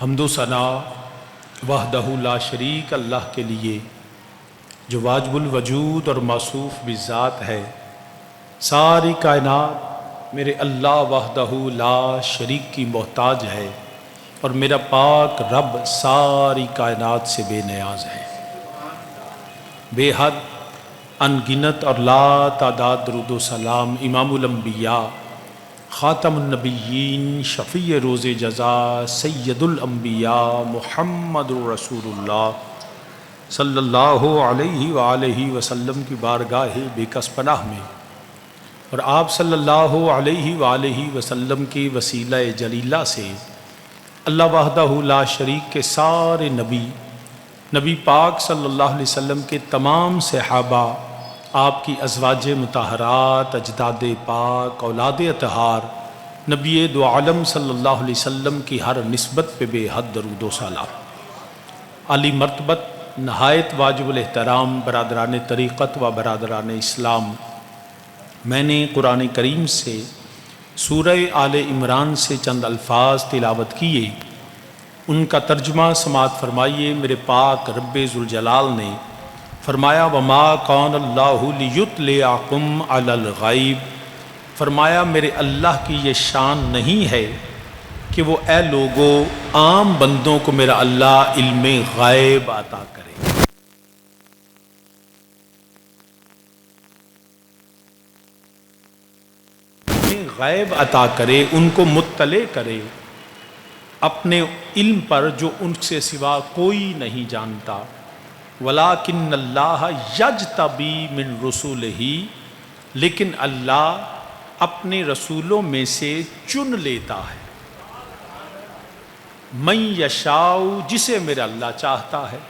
हम्दो सना वहदहु ला शरीक अल्लाह के लिए जो वाजिबुल वजूद और मासूफ बिज़ात है। सारी कायनात मेरे अल्लाह वहदहु ला शरीक की मोहताज है और मेरा पाक रब सारी कायनात से बेनियाज है। बेहद अनगिनत और ला तादाद दुरूद व सलाम इमामुल अंबिया ख़ातमुन नबिय्यीन शफ़ी रोज़े जज़ा सय्यदुल अंबिया मुहम्मदुर रसूलुल्लाह सल्लल्लाहु अलैहि वसल्लम की बारगाह बेकस पनाह में और आप सल्लल्लाहु अलैहि वसल्लम के वसीला जलीला से अल्लाह वहदहु ला शरीक के सारे नबी पाक सल्लल्लाहु अलैहि वसल्लम के तमाम सहाबा आपकी अज़वाज मुताहरात, अजदाद पाक, औलाद अतहार, नबी दो आलम सल्लल्लाहु अलैहि वसल्लम की हर निस्बत पे बेहद दरूद व सलाम। आली मर्तबत नहायत वाजिबुल एहतराम बरादरान तरीक़त व बरादरान इस्लाम, मैंने कुरान करीम से सूरह आले इमरान से चंद अल्फाज तिलावत किए, उनका तर्जुमा समात फरमाइए। मेरे पाक रब्बे ज़ुल जलाल ने फरमाया वमा कान अल्लाहु लियुत्लिअकुम अलल गैब, फरमाया मेरे अल्लाह की ये शान नहीं है कि वो ए लोगों आम बंदों को मेरा अल्लाह इल्मे गैब अता करे। गैब अता करे, उनको मुत्तले करे अपने इल्म पर जो उनसे सिवा कोई नहीं जानता। वलाकिन्नल्लाह यज्तबी मिन रुसूलिही, लेकिन अल्लाह अपने रसूलों में से चुन लेता है। मन यशाउ, जिसे मेरा अल्लाह चाहता है।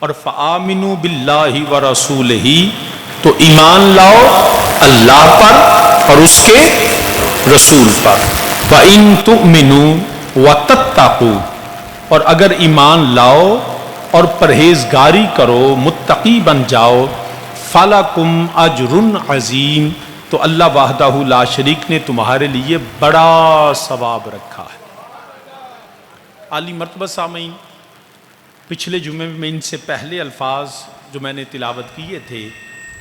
और फ़आमिनु बिल्लाहि व रसूलिही, तो ईमान लाओ अल्लाह पर और उसके रसूल पर। व इन तुमिनु व तत्तकू, और अगर ईमान लाओ और परहेजगारी करो, मुत्तकी बन जाओ, फलकुम अजरुन अजीम, तो अल्लाह वाहदाहु ला शरीक ने तुम्हारे लिए बड़ा सवाब रखा है। आली मर्तबा सामीन, पिछले जुमे में इनसे पहले अल्फाज जो मैंने तिलावत किए थे,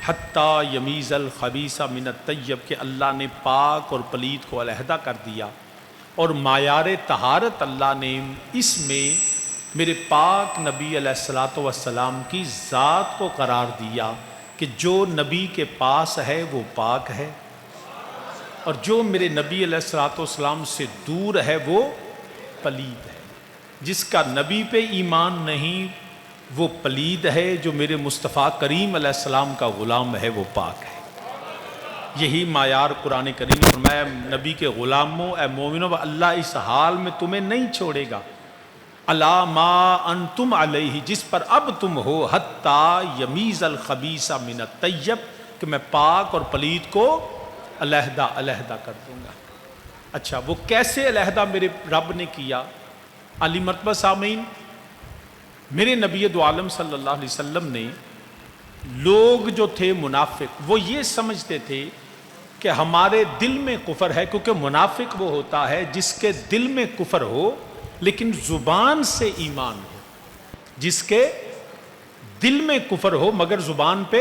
हत्ता यमीज़ल खबीसा मिनत तय्यब, के अल्लाह ने पाक और पलीद को अलहदा कर दिया, और मायार तहारत अल्लाह ने इसमें मेरे पाक नबी अलैहिस्सलातु वस्सलाम की ज़ात को करार दिया कि जो नबी के पास है वो पाक है, और जो मेरे नबी अलैहिस्सलातु वस्सलाम से दूर है वो पलीद है। जिसका नबी पे ईमान नहीं वो पलीद है, जो मेरे मुस्तफ़ा करीम अलैहिस्सलाम का ग़ुलाम है वो पाक है। यही मायार कुरान करीम में फरमाया, नबी के ग़ुलामों ए मोमिनो, अल्लाह इस हाल में तुम्हें नहीं छोड़ेगा, अला मा अंतुम अलैहि, जिस पर अब तुम हो, हत्ता यमीज़ल खबीसा मिनत तय्यब, कि मैं पाक और पलीद को अलहदा अलहदा कर दूंगा। अच्छा, वो कैसे अलहदा मेरे रब ने किया? अली मर्तबा सामीन, मेरे नबी दो आलम सल्लल्लाहु अलैहि वसल्लम ने, लोग जो थे मुनाफिक, वो ये समझते थे कि हमारे दिल में कुफर है, क्योंकि मुनाफिक वो होता है जिसके दिल में कुफर हो लेकिन जुबान से ईमान हो। जिसके दिल में कुफर हो मगर जुबान पे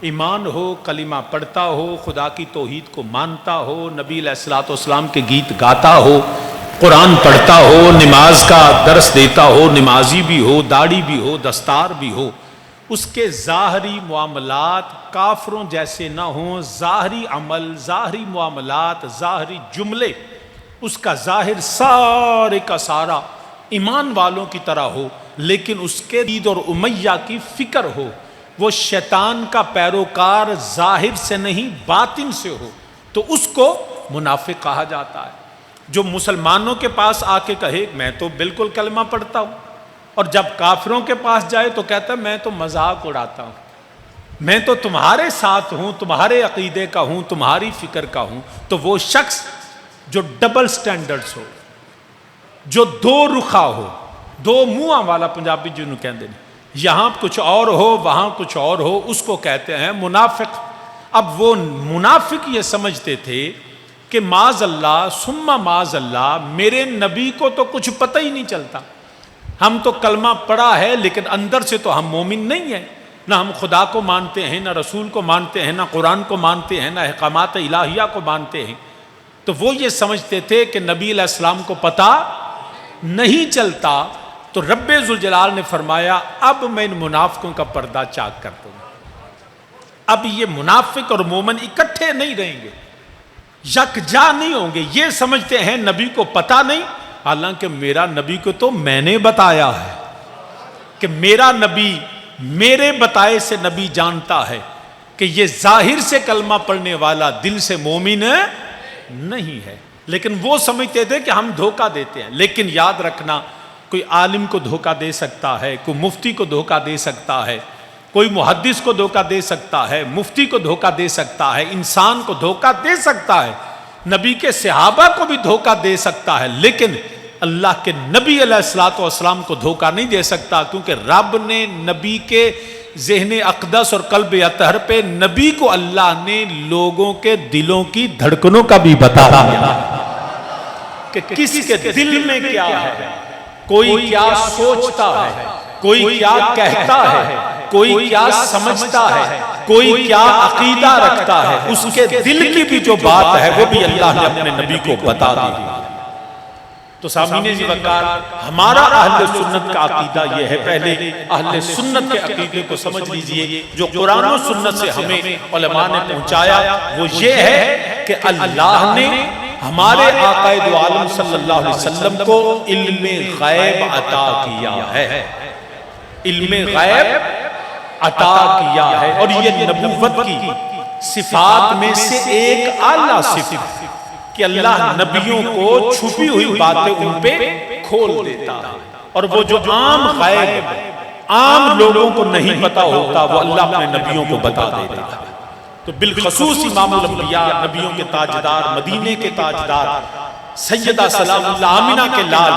ईमान हो, कलिमा पढ़ता हो, खुदा की तौहीद को मानता हो, नबी अलैहिस्सलातु वस्सलाम के गीत गाता हो, कुरान पढ़ता हो, नमाज का दर्स देता हो, नमाजी भी हो, दाढ़ी भी हो, दस्तार भी हो, उसके ज़ाहरी मामलात काफरों जैसे ना हों, ज़ाहरी अमल, ज़ाहरी मामलात, ज़ाहरी जुमले, उसका ज़ाहिर सारे का सारा ईमान वालों की तरह हो, लेकिन उसके ईद और उमैया की फ़िक्र हो, वो शैतान का पैरोकार ज़ाहिर से नहीं बातिन से हो, तो उसको मुनाफिक कहा जाता है। जो मुसलमानों के पास आके कहे मैं तो बिल्कुल कलमा पढ़ता हूँ, और जब काफिरों के पास जाए तो कहता है मैं तो मजाक उड़ाता हूँ, मैं तो तुम्हारे साथ हूँ, तुम्हारे अकीदे का हूँ, तुम्हारी फिक्र का हूँ, तो वो शख्स जो डबल स्टैंडर्ड्स हो, जो दो रुखा हो, दो मुँह वाला, पंजाबी जिन्होंने कहते हैं, यहाँ कुछ और हो वहाँ कुछ और हो, उसको कहते हैं मुनाफिक। अब वो मुनाफिक ये समझते थे कि माज अल्लाह सुम्मा माज अल्लाह, मेरे नबी को तो कुछ पता ही नहीं चलता, हम तो कलमा पढ़ा है लेकिन अंदर से तो हम मोमिन नहीं हैं, ना हम खुदा को मानते हैं, ना रसूल को मानते हैं, ना कुरान को मानते हैं, ना अहकामात इलाहिया को मानते हैं। तो वो ये समझते थे कि नबी अलैहिस्सलाम को पता नहीं चलता। तो रब्बे ज़ुल जलाल ने फरमाया अब मैं इन मुनाफिकों का पर्दा चाक कर दूंगा। अब ये मुनाफिक और मोमिन इकट्ठे नहीं रहेंगे, यकजा नहीं होंगे। ये समझते हैं नबी को पता नहीं, हालांकि मेरा नबी को तो मैंने बताया है कि मेरा नबी मेरे बताए से नबी जानता है कि ये जाहिर से कलमा पढ़ने वाला दिल से मोमिन नहीं है। लेकिन वो समझते थे कि हम धोखा देते हैं। लेकिन याद रखना, कोई आलिम को धोखा दे सकता है, कोई मुफ्ती को धोखा दे सकता है, कोई मुहद्दिस को धोखा दे सकता है, मुफ्ती को धोखा दे सकता है, इंसान को धोखा दे सकता है, नबी के सहाबा को भी धोखा दे सकता है, लेकिन अल्लाह के नबी अलैहिस्सलातु वस्सलाम को धोखा नहीं दे सकता, क्योंकि रब ने नबी के ज़हन अक़दस और क़ल्ब अतहर पे नबी को अल्लाह ने लोगों के दिलों की धड़कनों का भी बता दिया कि किसके दिल में क्या है, कोई क्या सोचता है, कोई क्या कहता है, कोई क्या समझता है, कोई क्या अकीदा रखता है, उसके दिल की भी जो बात है वो भी अल्लाह ने अपने नबी को बता दी। तो सामीने जी वकार, हमारा अहले सुन्नत का अकीदा ये है, पहले अहले सुन्नत के अकीदे को समझ लीजिए जो कुरान और सुन्नत से हमें उलमा ने पहुंचाया, वो ये है कि अल्लाह ने हमारे आक़ाए दो आलम सल्लल्लाहु अलैहि वसल्लम को इल्म गैब अता किया है, इल्म गैब अता किया है, और ये नबूवत की सिफात में से एक आला सिफत कि अल्लाह नबियों को छुपी हुई बातें उन पे खोल देता है, और वो जो आम गैब आम लोगों को नहीं पता होता वो अल्लाह अपने नबियों को बता देता है। तो बिलखसूस इमामुल अंबिया, नबियों के ताजदार, मदीने के ताजदार, सैयदा सलामुल्लाह आमिना के लाल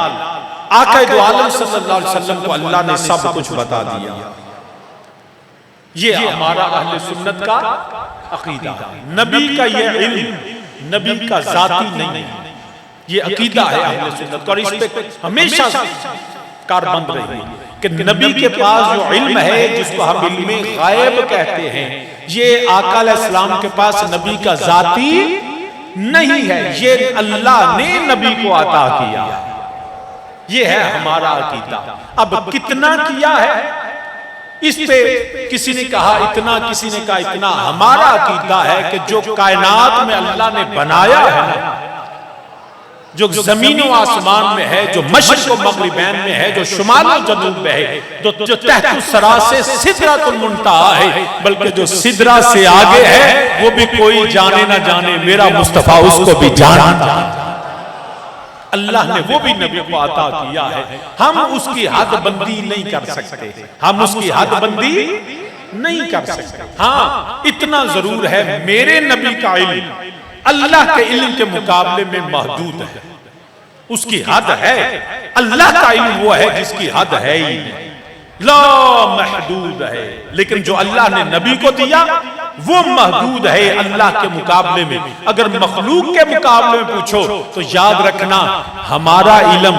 आक़ा दो आलम सल्लल्लाहु अलैहि वसल्लम को अल्लाह ने सब कुछ बता दिया। ये हमारा अहले सुन्नत का अकीदा है। नबी का ये इल्म नबी का जाती नहीं, ये अकीदा है अहले सुन्नत का, और इस पे हमेशा कारबंद रही कि नबी के पास जो इल्म है, जिसको हम इल्म गायब कहते हैं, ये आका अलैहिस्सलाम के पास नबी का जाती नहीं है, ये अल्लाह ने नबी को अता किया। ये है हमारा अकीदा। अब कितना किया है इस पे किसी ने कहा इतना, किसी ने कहा इतना। हमारा अकीदा है कि जो कायनात में अल्लाह ने बनाया है ना, जो जमीन व आसमान में है, जो मशरिक़ व मग़रिबैन में है, जो शुमाल व जनूब में है, जो तहतुस सरा से सिदरतुल मुंतहा है, बल्कि जो सिदरा से आगे है, वो भी कोई जाने ना जाने, मेरा मुस्तफ़ा उसको भी जाना। अल्लाह ने वो भी नबी को अता किया है। हम उसकी हद बंदी नहीं कर सकते, हम उसकी हद बंदी नहीं कर सकते। हाँ, इतना जरूर है, मेरे नबी का इल्म अल्लाह के इल्म के मुकाबले में महदूद है, उसकी हद है। अल्लाह का इल्म वो है जिसकी हद है ही ला महदूद है, लेकिन जो अल्लाह ने नबी को दिया वो महदूद है अल्लाह के मुकाबले में। अगर मखलूक के मुकाबले में पूछो तो याद रखना, हमारा इल्म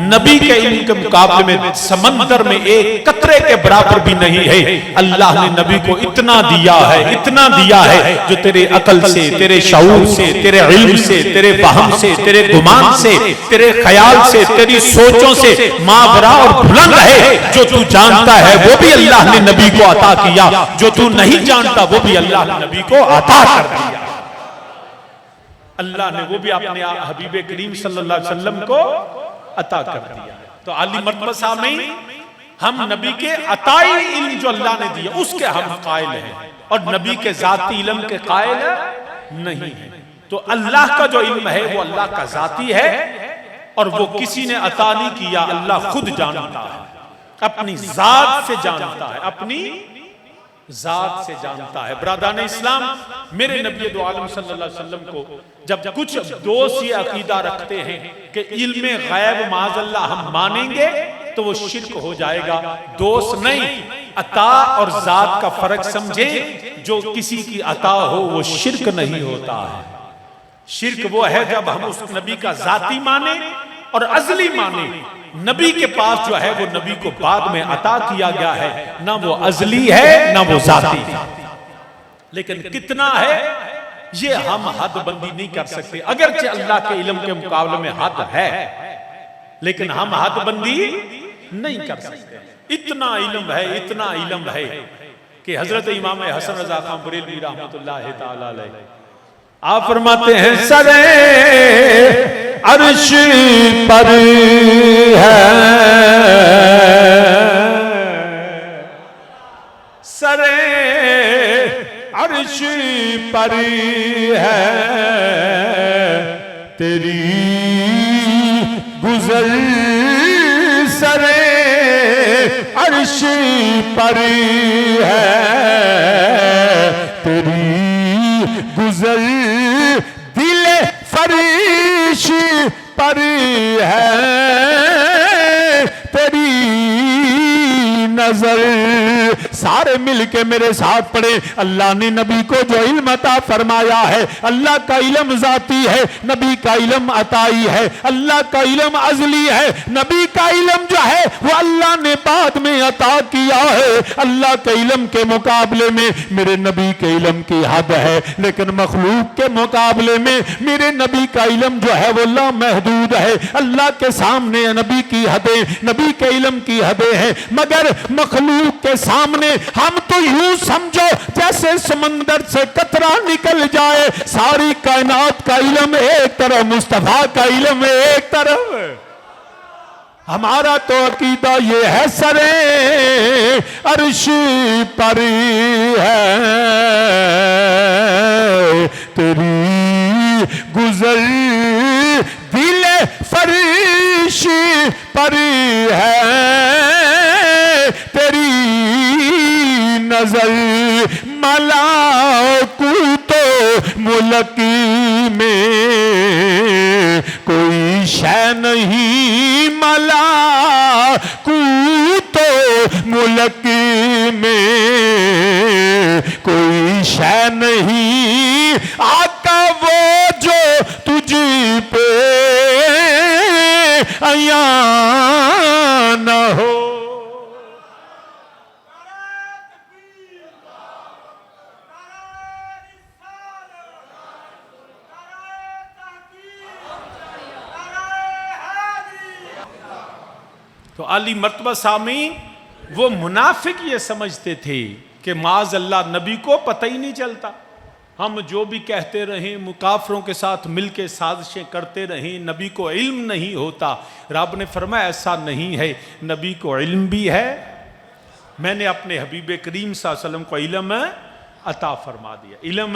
नबी के इल्म के मुकाबले में समंदर में एक कतरे के बराबर भी नहीं है। अल्लाह ने नबी को इतना दिया है, इतना दिया है, जो तेरे अकल से, तेरे शऊर से, तेरे इल्म से, तेरे वहम से, तेरे गुमान से, तेरे ख्याल से, तेरी सोचों से मावरा और बुलंद है। जो तू जानता है वो भी अल्लाह ने नबी को अता किया, जो तू नहीं जानता वो भी अल्लाह ने नबी को अता कर दिया। अल्लाह ने वो भी अपने हबीब करीम सल्लल्लाहु अलैहि वसल्लम को अता कर दिया। तो आली मर्तबा सामईन, हम नबी के अताई इल्म जो अल्लाह ने दिया उसके हम कायल हैं, और नबी के जाती इल्म के कायल नहीं है। तो अल्लाह का जो इल्म है वो अल्लाह का जाती है, और वो किसी ने अता नहीं किया, अल्लाह खुद जानता है, अपनी जात से जानता है, अपनी जात से जानता है। ब्रादरान इस्लाम, मेरे नबी दो आलम सल्लल्लाहु अलैहि वसल्लम को जब कुछ दोस्त ये अकीदा रखते हैं कि इल्म गैब माज़अल्लाह हम मानेंगे तो वो शिर्क हो जाएगा। दोस्त नहीं, अता और जात का फर्क समझे। जो किसी की अता हो वो शिर्क नहीं होता है। शिर्क वो है जब हम उस नबी का जाती माने और अजली माने। नबी के पास जो है वो नबी को बाद में अता किया गया है, ना वो अजली है ना वो जाती है। लेकिन कितना है ये हम हद बंदी नहीं कर सकते। अगरचे अल्लाह के इल्म के मुकाबले में हद है, लेकिन हम हद बंदी नहीं कर सकते। इतना इल्म है, इतना इल्म है कि हजरत इमाम हसन रज़ा खान बरेलवी रहमतुल्लाह तआला अलैह आप फरमाते हैं, सरे अर्श पर है, सरे अर्श पर है, तेरी गुजर सरे अर्श पर है, तेरी गुजर दिल फर्श पर है, तेरी नजर। सारे मिलके मेरे साथ पढ़े। अल्लाह ने नबी को जो इल्म अता फरमाया है, अल्लाह का इल्म जाती है, नबी का इल्म अताई है। अल्लाह का इल्म अजली है, नबी का इल्म जो है वो अल्लाह ने बाद में अता किया है। अल्लाह के इल्म के मुकाबले में मेरे नबी के इल्म की हद है, लेकिन मखलूक के मुकाबले में मेरे नबी का इल्म जो है वो लामहदूद है। अल्लाह के सामने नबी की हदें, नबी के इल्म की हदें हैं, मगर मखलूक के सामने हम तो यूं समझो जैसे समंदर से कतरा निकल जाए। सारी कायनात का इल्म एक तरफ, मुस्तफा का इल्म एक तरफ। हमारा तो अकीदा ये है सरे अर्श पर है, तेरी गुजर दिल फर्श पर है, तेरी नजर मलाकुतो मुल्क में कोई शय नहीं, मलाकुतो मुल्क में कोई शय नहीं, आका वो जो तुझ पे अया न हो। तो अली मर्तबा सामीन, वो मुनाफिक ये समझते थे कि माज अल्लाह नबी को पता ही नहीं चलता, हम जो भी कहते रहें, मुकाफरों के साथ मिलके साजिशें करते रहें, नबी को इल्म नहीं होता। रब ने फरमाया ऐसा नहीं है, नबी को इल्म भी है, मैंने अपने हबीब करीम सल्लल्लाहु अलैहि वसल्लम को इल्म अता फरमा दिया, इल्म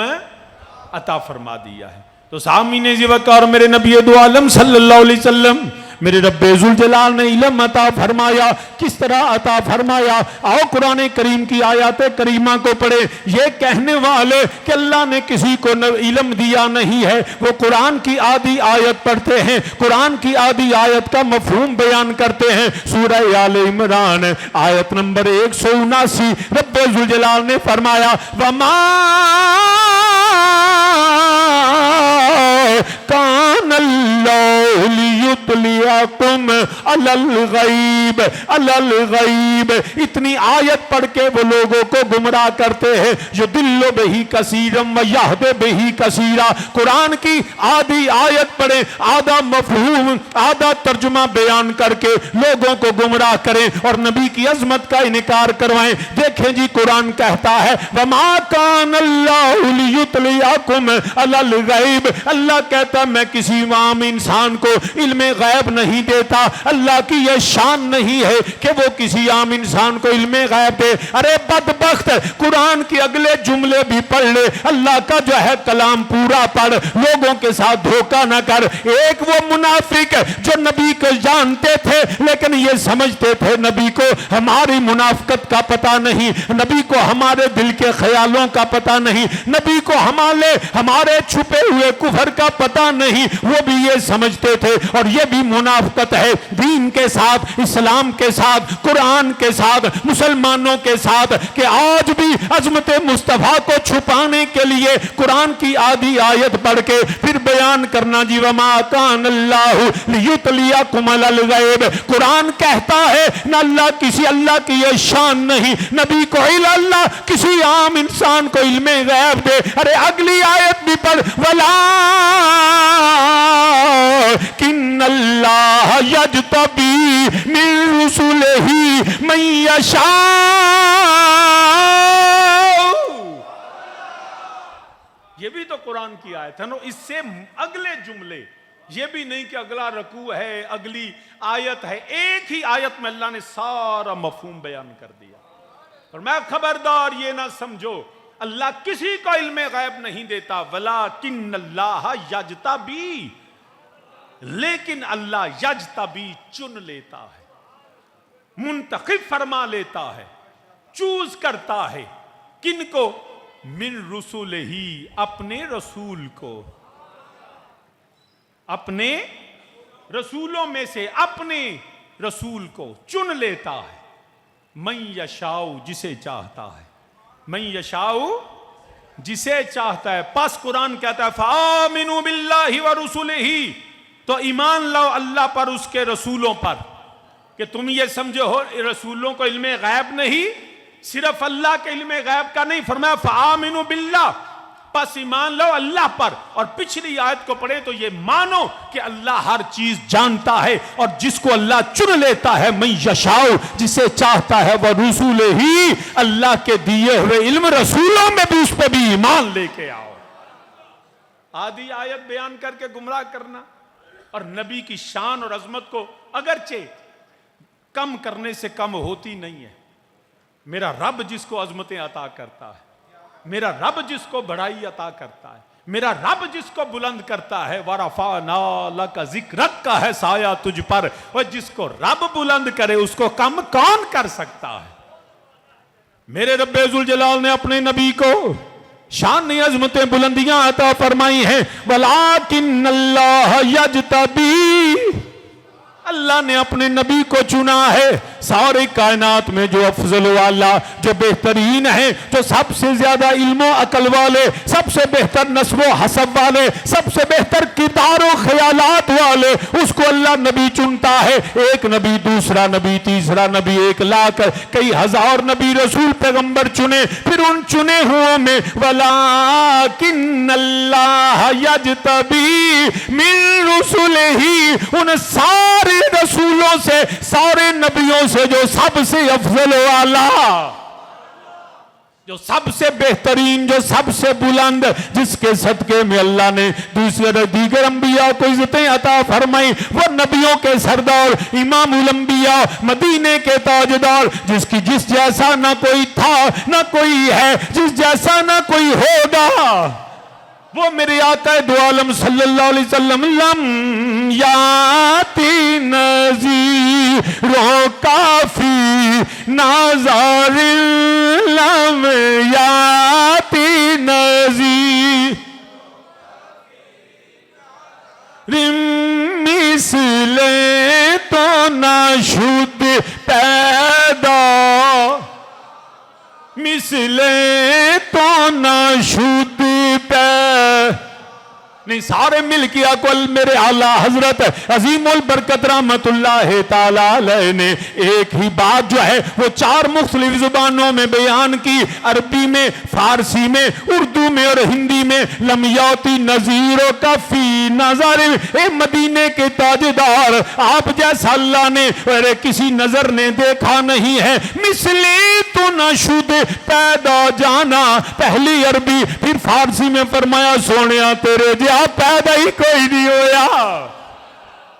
अता फरमा दिया है। तो सामीने ज़िवकार मेरे नबी दो आलम सल्लल्लाहु अलैहि वसल्लम, मेरे रब्बे जुल जलाल ने इल्म अता फरमाया। किस तरह अता फरमाया? आओ कुरान करीम की आयत करीमा को पढ़े। ये कहने वाले कि अल्लाह ने किसी को इल्म दिया नहीं है, वो कुरान की आधी आयत पढ़ते हैं, कुरान की आधी आयत का मफहूम बयान करते हैं। सूरह आले इमरान आयत नंबर 179, रब्बे जुल जलाल ने फरमाया वमा कान अल्लाहु लियुतलियाकुम अलल गैब, अलल गैब। इतनी आयत पढ़ के वो लोगों को गुमराह करते हैं, जो दिल्लो बही कसीरम व यहदे बही कसीरा। कुरान की आधी आयत पढ़े, आधा मफहूम, आधा तर्जुमा बयान करके लोगों को गुमराह करें और नबी की अजमत का इनकार करवाएं। देखें जी, कुरान कहता है वमा कान अल्लाहु लियुतलियाकुम अलल गैब। अल्लाह कहता मैं किसी आम इंसान को इल्मे गैब नहीं देता। अल्लाह की यह शान नहीं है कि वो किसी आम इंसान को इल्मे गैब दे। अरे बदबख्त, कुरान के अगले जुमले भी पढ़ ले, अल्लाह का जो है कलाम पूरा पढ़, लोगों के साथ धोखा न कर। एक वो मुनाफिक जो नबी को जानते थे लेकिन ये समझते थे नबी को हमारी मुनाफिकत का पता नहीं, नबी को हमारे दिल के ख्यालों का पता नहीं, नबी को हमारे छुपे हुए कुफर का पता नहीं, वो भी ये समझते थे। और ये भी मुनाफिकत है दीन के साथ, इस्लाम के साथ, कुरान के साथ, मुसलमानों के साथ, कि आज भी अजमत मुस्तफा को छुपाने के लिए कुरान की आधी आयत पढ़ के फिर बयान करना जी वमा कान अल्लाहु लियुतलियाकुम अलल गैब। कुरान कहता है न अल्लाह किसी, अल्लाह की ये शान नहीं नबी को अल्लाह किसी आम इंसान को इल्मे गैब दे। अरे अगली आयत भी पढ़, वला किन्नल्लाह यजतबी मिन रुसुलिही मन यशा। ये भी तो कुरान की आयत है ना। इससे अगले जुमले, ये भी नहीं कि अगला रकू है, अगली आयत है, एक ही आयत में अल्लाह ने सारा मफहूम बयान कर दिया। और मैं खबरदार ये ना समझो अल्लाह किसी को इल्मे गैब नहीं देता, वला किन्नल्लाह यजतबी, लेकिन अल्लाह यजतबी चुन लेता है। मुंतखब फरमा लेता है, चूज करता है। किनको? मिन रुसूल ही, अपने रसूल को, अपने रसूलों में से अपने रसूल को चुन लेता है। मैं यशाऊ, जिसे चाहता है, मैं यशाऊ, जिसे चाहता है। पास कुरान कहता है फामिनु बिल्लाहि व रुसूलिही, तो ईमान लाओ अल्लाह पर, उसके रसूलों पर। कि तुम ये समझो हो रसूलों को इल्मे गैब नहीं, सिर्फ अल्लाह के इल्मे गैब का नहीं, फरमाया फामिनु बिल्लाह, बस ईमान लो अल्लाह पर। और पिछली आयत को पढ़े तो ये मानो कि अल्लाह हर चीज जानता है, और जिसको अल्लाह चुन लेता है, मैं यशाऊ, जिसे चाहता है, वह रसूल ही, अल्लाह के दिए हुए इल्म रसूलों में भी उस पर भी ईमान लेके आओ। आधी आयत बयान करके गुमराह करना और नबी की शान और अजमत को अगरचे कम करने से कम होती नहीं है। मेरा रब जिसको अजमतें अता करता है, मेरा रब जिसको बढ़ाई अता करता है, मेरा रब जिसको बुलंद करता है, वरफाना लका जिक्रक का है साया तुझ पर। और जिसको रब बुलंद करे उसको कम कौन कर सकता है? मेरे रब्बे जुल जलाल ने अपने नबी को शान अजमतें बुलंदियां अता फरमाई हैं। वलाकिन्नल्लाह यजतबी, अल्लाह ने अपने नबी को चुना है सारे कायनात में, जो अफजल वाला, जो बेहतरीन है, जो सबसे ज्यादा इल्म अकल वाले, सबसे बेहतर नस्बो हसब वाले, सबसे बेहतर किरदारों ख्यालात वाले, उसको अल्लाह नबी चुनता है। एक नबी, दूसरा नबी, तीसरा नबी, 1 लाख कई हजार नबी रसूल पैगंबर चुने। फिर उन चुने हुओं में वलाकिन्नल्लाह यजतबी मिन रुसूलिही, उन सारे रसूलों से, सारे नबियों से जो सबसे अफजल वाला, जो सबसे बेहतरीन, जो सबसे बुलंद, जिसके सदके में अल्लाह ने दूसरे दीगर अंबिया को इज्जतें अता फरमाई, वो नबियों के सरदार, इमामुल अंबिया, मदीने के ताजदार, जिसकी जिस जैसा ना कोई था ना कोई है, जिस जैसा ना कोई होगा, वो मेरे आका दो आलम सल्लल्लाहु अलैहि वसल्लम लम याती नज़ीरो काफी नाज़ारिल लम याती नज़ीर मिसले तो ना शुद्ध पैदा, मिसले तो ना शुद्ध नहीं। सारे मिल किया कुल मेरे आला हजरत अजीमुल बरकत रहमतुल्लाह ताला अलैह ने एक ही बात जो है वो 4 मुख्तलिफ जुबानों में बयान की, अरबी में, फारसी में, उर्दू में और हिंदी में। लमयाती नजीरों का फी नजर, ए मदीने के ताजदार, आप जैसा अल्लाह ने अरे किसी नजर ने देखा नहीं है। मिसले तो न शुद्ध पैदा जाना, पहली अरबी, फिर फारसी में फरमाया सोनिया तेरे जा पैदा ही कोई नहीं होया।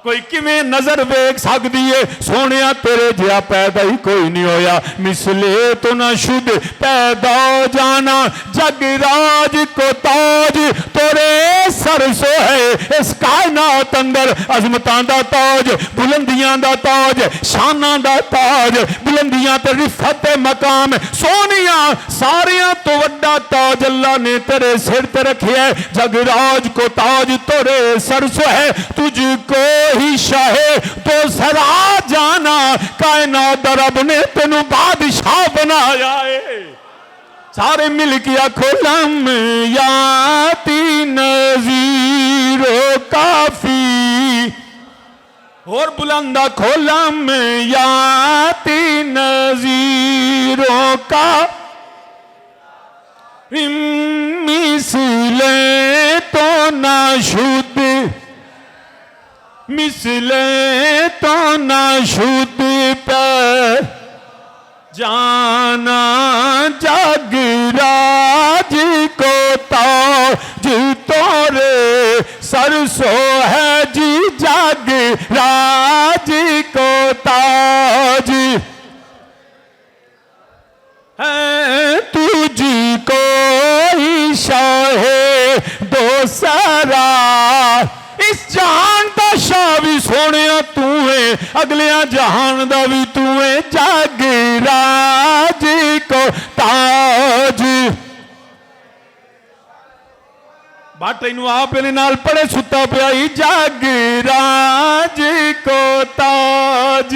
कोई किमें नजर वेख सकती है, सोने तेरे जिया पैदा ही कोई नहीं होया। मिसले तो ना शुद्ध पैदा जाना, जगराज को ताज तोरे सरसो है। इस कायनात अंदर अजमतां दा ताज, बुलंदियां दा ताज, शाना दा ताज, बुलंदियां ते रिफत मकाम, सोनिया सारियां तो वड्डा ताज अल्लाह ने तेरे सिर ते रखे है। जगराज को ताज तोरे सरसो है, तुझको ही शाहे तो सरा जाना, कायनात रब ने तेनू बादशाह बनाया है। सारे मिल के आखो लम याती नजीरो काफी, और बुलंदा खोलम याती नजीरो का मिसले तो ना शुद्ध, मिसले तो ना शुद्ध पे जाना, जगराज को ताज तोरे सरसो है जी, जगराज को ताज है, तुझको ही शाहे दो सरा, इस जान का शाह भी सोने तू है, अगलिया जहान दा भी तू है। जग राज को ताज बट इन आप नाल पड़े सुता पिया। जग राज को ताज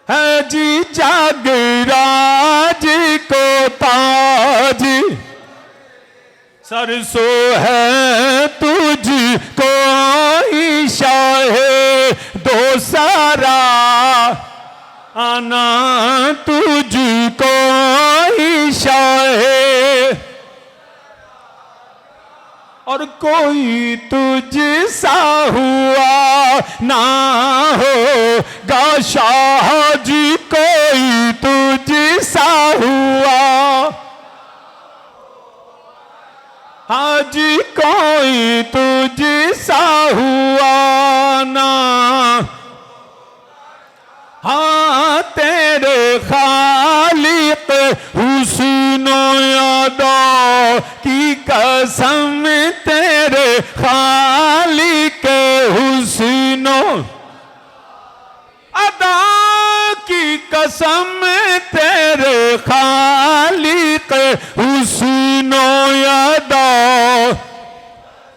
है जी, जग राज को ताज। सरसो है तुझको शाहे दो सारा, आना तुझको शाहे, और कोई तुझ सा हुआ ना होगा शाह जी, कोई तुझ सा हुआ। हाजी कोई तुझ सा हुआ ना, हाँ तेरे खालिक हुस्नो यादा की कसम, तेरे खालिक हुस्नो अदा की कसम, तेरे खालिक हुस्नो यादा।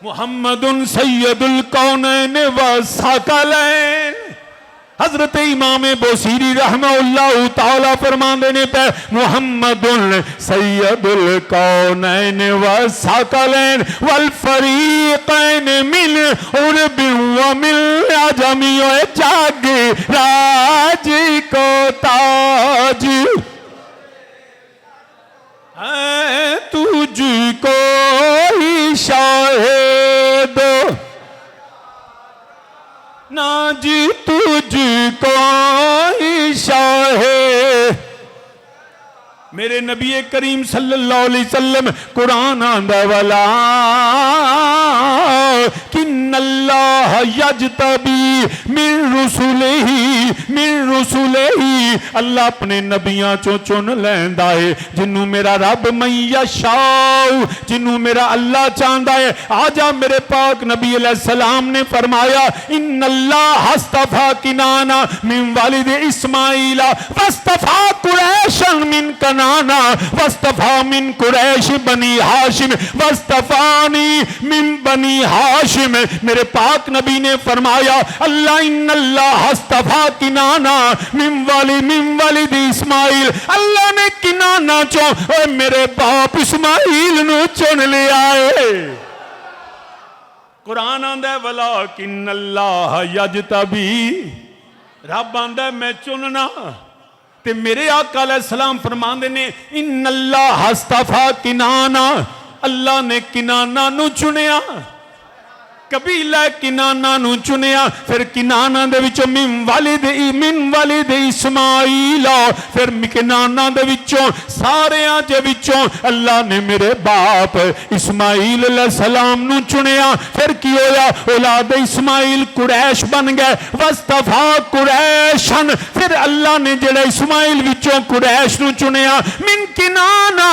मुहम्मदुन सैयदुल कौनैन व सकलैन। हजरत इमाम बोसीरी रहमहुल्लाह ताला फरमाते ने पे मुहम्मदुल सैयदुल कौनैन व सकलैन वल फरीक़ैन मिन उर्बि व मिन अजमी। जग राज को ताज है तुझको ही शाहिद, ना जी तुझको ही शाहे। मेरे नबी करीम सल्लल्लाहु अलैहि वसल्लम कुरान आंदा वाला किन्नल्लाह यजतबी मिन रुसुलिही, अल्लाह अपने नबियां चों चुन लैंदा है जिन्नू मेरा रब मैया शाऊ, जिन्नू मेरा अल्लाह चाहता है। आजा मेरे पाक नबी अलैहिस्सलाम ने फरमाया इन्नल्लाह हस्तफा किनाना मिन वालिद इस्माइला वस्तफा कुरैशन मिन कनाना वस्तफा मिन कुरैश बनी हाशिम वस्तफानी मिन बनी हाशिम। मेरे पाक नबी ने फरमाया अल्लाह इन्नल्लाह हस्तफा किनाना मिन वालिद इस्माइल, अल्लाह ने किनाना चो मेरे बाप इस्माइल नु चुन लिया है। कुरान आंदा वला किन्नल्लाह यजतबी, रब आंदा मैं चुनना। ते मेरे आका अलैहिस्सलाम फरमांदे ने इन्नल्लाह हस्तफा किनाना, अल्लाह ने किनाना नु चुनिया, कबीला किनाना नु चुनिया। फिर किनाना दे विचों मिन वालिद इस्माइल, फिर किनाना दे विचों सारेयां दे विचों अल्लाह ने मेरे बाप इस्माइल अलैहिस्सलाम नु चुनिया। फिर की होया औलाद इस्माइल कुरैश बन गए। वस्तफा कुरैशन, फिर अल्लाह ने जेड़ा इस्माइल विचों कुरैश नु चुनिया मिन किनाना,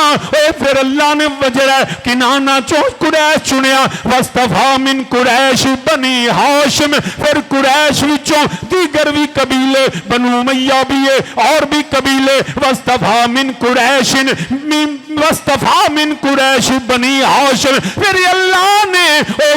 फिर अल्लाह ने जेड़ा किनाना चों कुरैश चुनिया। वस्तफा मिन कुरैश बनी हाशिम, फिर कुरैश विचों दीगर भी कबीले बनु उमय्या भी है और भी कबीले। वस्तफा मिन कुरैशिन वस्तफा मिन कुरैश बनी हाशिम, फिर अल्लाह ने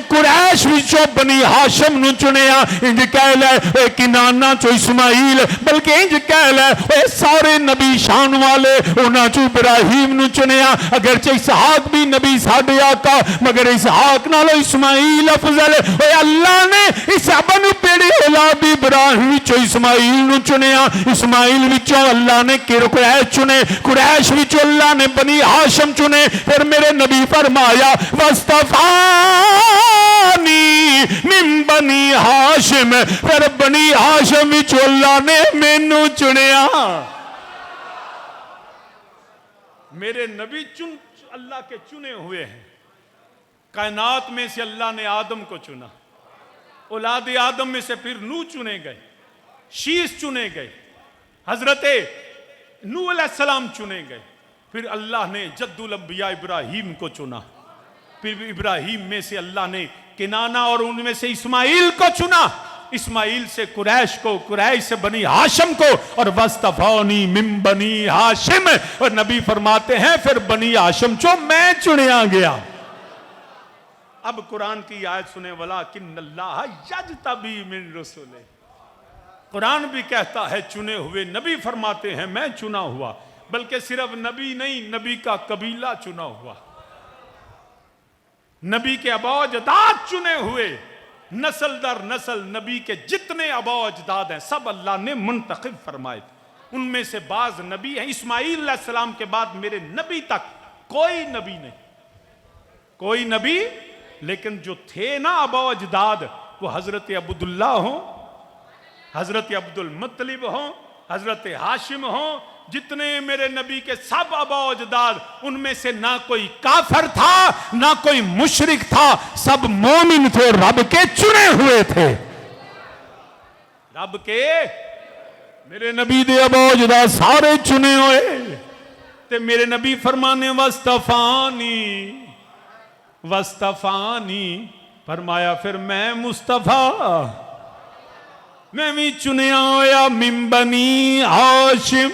कुरैश विचों बनी हाशिम नु चुनिया। इंज कह ले किनाना चो इस्माइल, बल्कि इंज कह ले सारे नबी शान वाले उन्हां चो इब्राहिम नु चुनिया। अगर च इसहाक भी नबी साडे आका, मगर इसहाक नालों इस्माइल अफजल। अल्लाह ने इस बनु पेड़ी औलाद इब्राहिम विचों इस्माइल नु चुनिया। इस्माइल विचों अल्लाह ने कुरैश चुने, कुरैश विचों अल्लाह ने बनी हाशिम चुने। फिर मेरे नबी फरमाया वस्तफानी मिन बनी हाशिम, फिर बनी हाशिम विचों अल्लाह ने मैनू चुनिया। मेरे नबी अल्लाह के चुने हुए हैं। कायनात में से अल्लाह ने आदम को चुना, औलाद आदम में से फिर नूह चुने गए, शीश चुने गए, हजरते नूह अलैहिस्सलाम चुने गए। फिर अल्लाह ने जद्दुल अंबिया इब्राहिम को चुना। फिर इब्राहिम में से अल्लाह ने किनाना और उनमें से इस्माइल को चुना, इस्माइल से कुरैश को, कुरैश से बनी हाशिम को, और वस्तफानी मिन बनी हाशिम। और नबी फरमाते हैं फिर बनी हाशिम चो मैं चुनिया गया। अब कुरान की आयत सुने वाला किन्नल्लाह यज्तबी मिन रुसुले। कुरान भी कहता है चुने हुए, नबी फरमाते हैं मैं चुना हुआ, बल्कि सिर्फ नबी नहीं, नबी का कबीला चुना हुआ, नबी के अबौजदाद चुने हुए, नस्ल दर नस्ल नबी के जितने अबौजदाद हैं सब अल्लाह ने मुंतखब फरमाए। उनमें से बाज नबी हैं, इस्माइल अलैहिस्सलाम के बाद मेरे नबी तक कोई नबी नहीं, कोई नबी, लेकिन जो थे ना अबौजदाद, वो हजरत अब्दुल्ला हो, हजरत अब्दुल मुत्तलिब हो, हजरत हाशिम हो, जितने मेरे नबी के सब अबौजदाद, उनमें से ना कोई काफिर था ना कोई मुशरिक था, सब मोमिन थे, रब के चुने हुए थे। रब के मेरे नबी दे अबौजदाद सारे चुने हुए, ते मेरे नबी फरमाने वस्तफानी, वस्तफानी फरमाया फिर मैं मुस्तफा, मैं भी चुनिया होया मिन बनी हाशिम।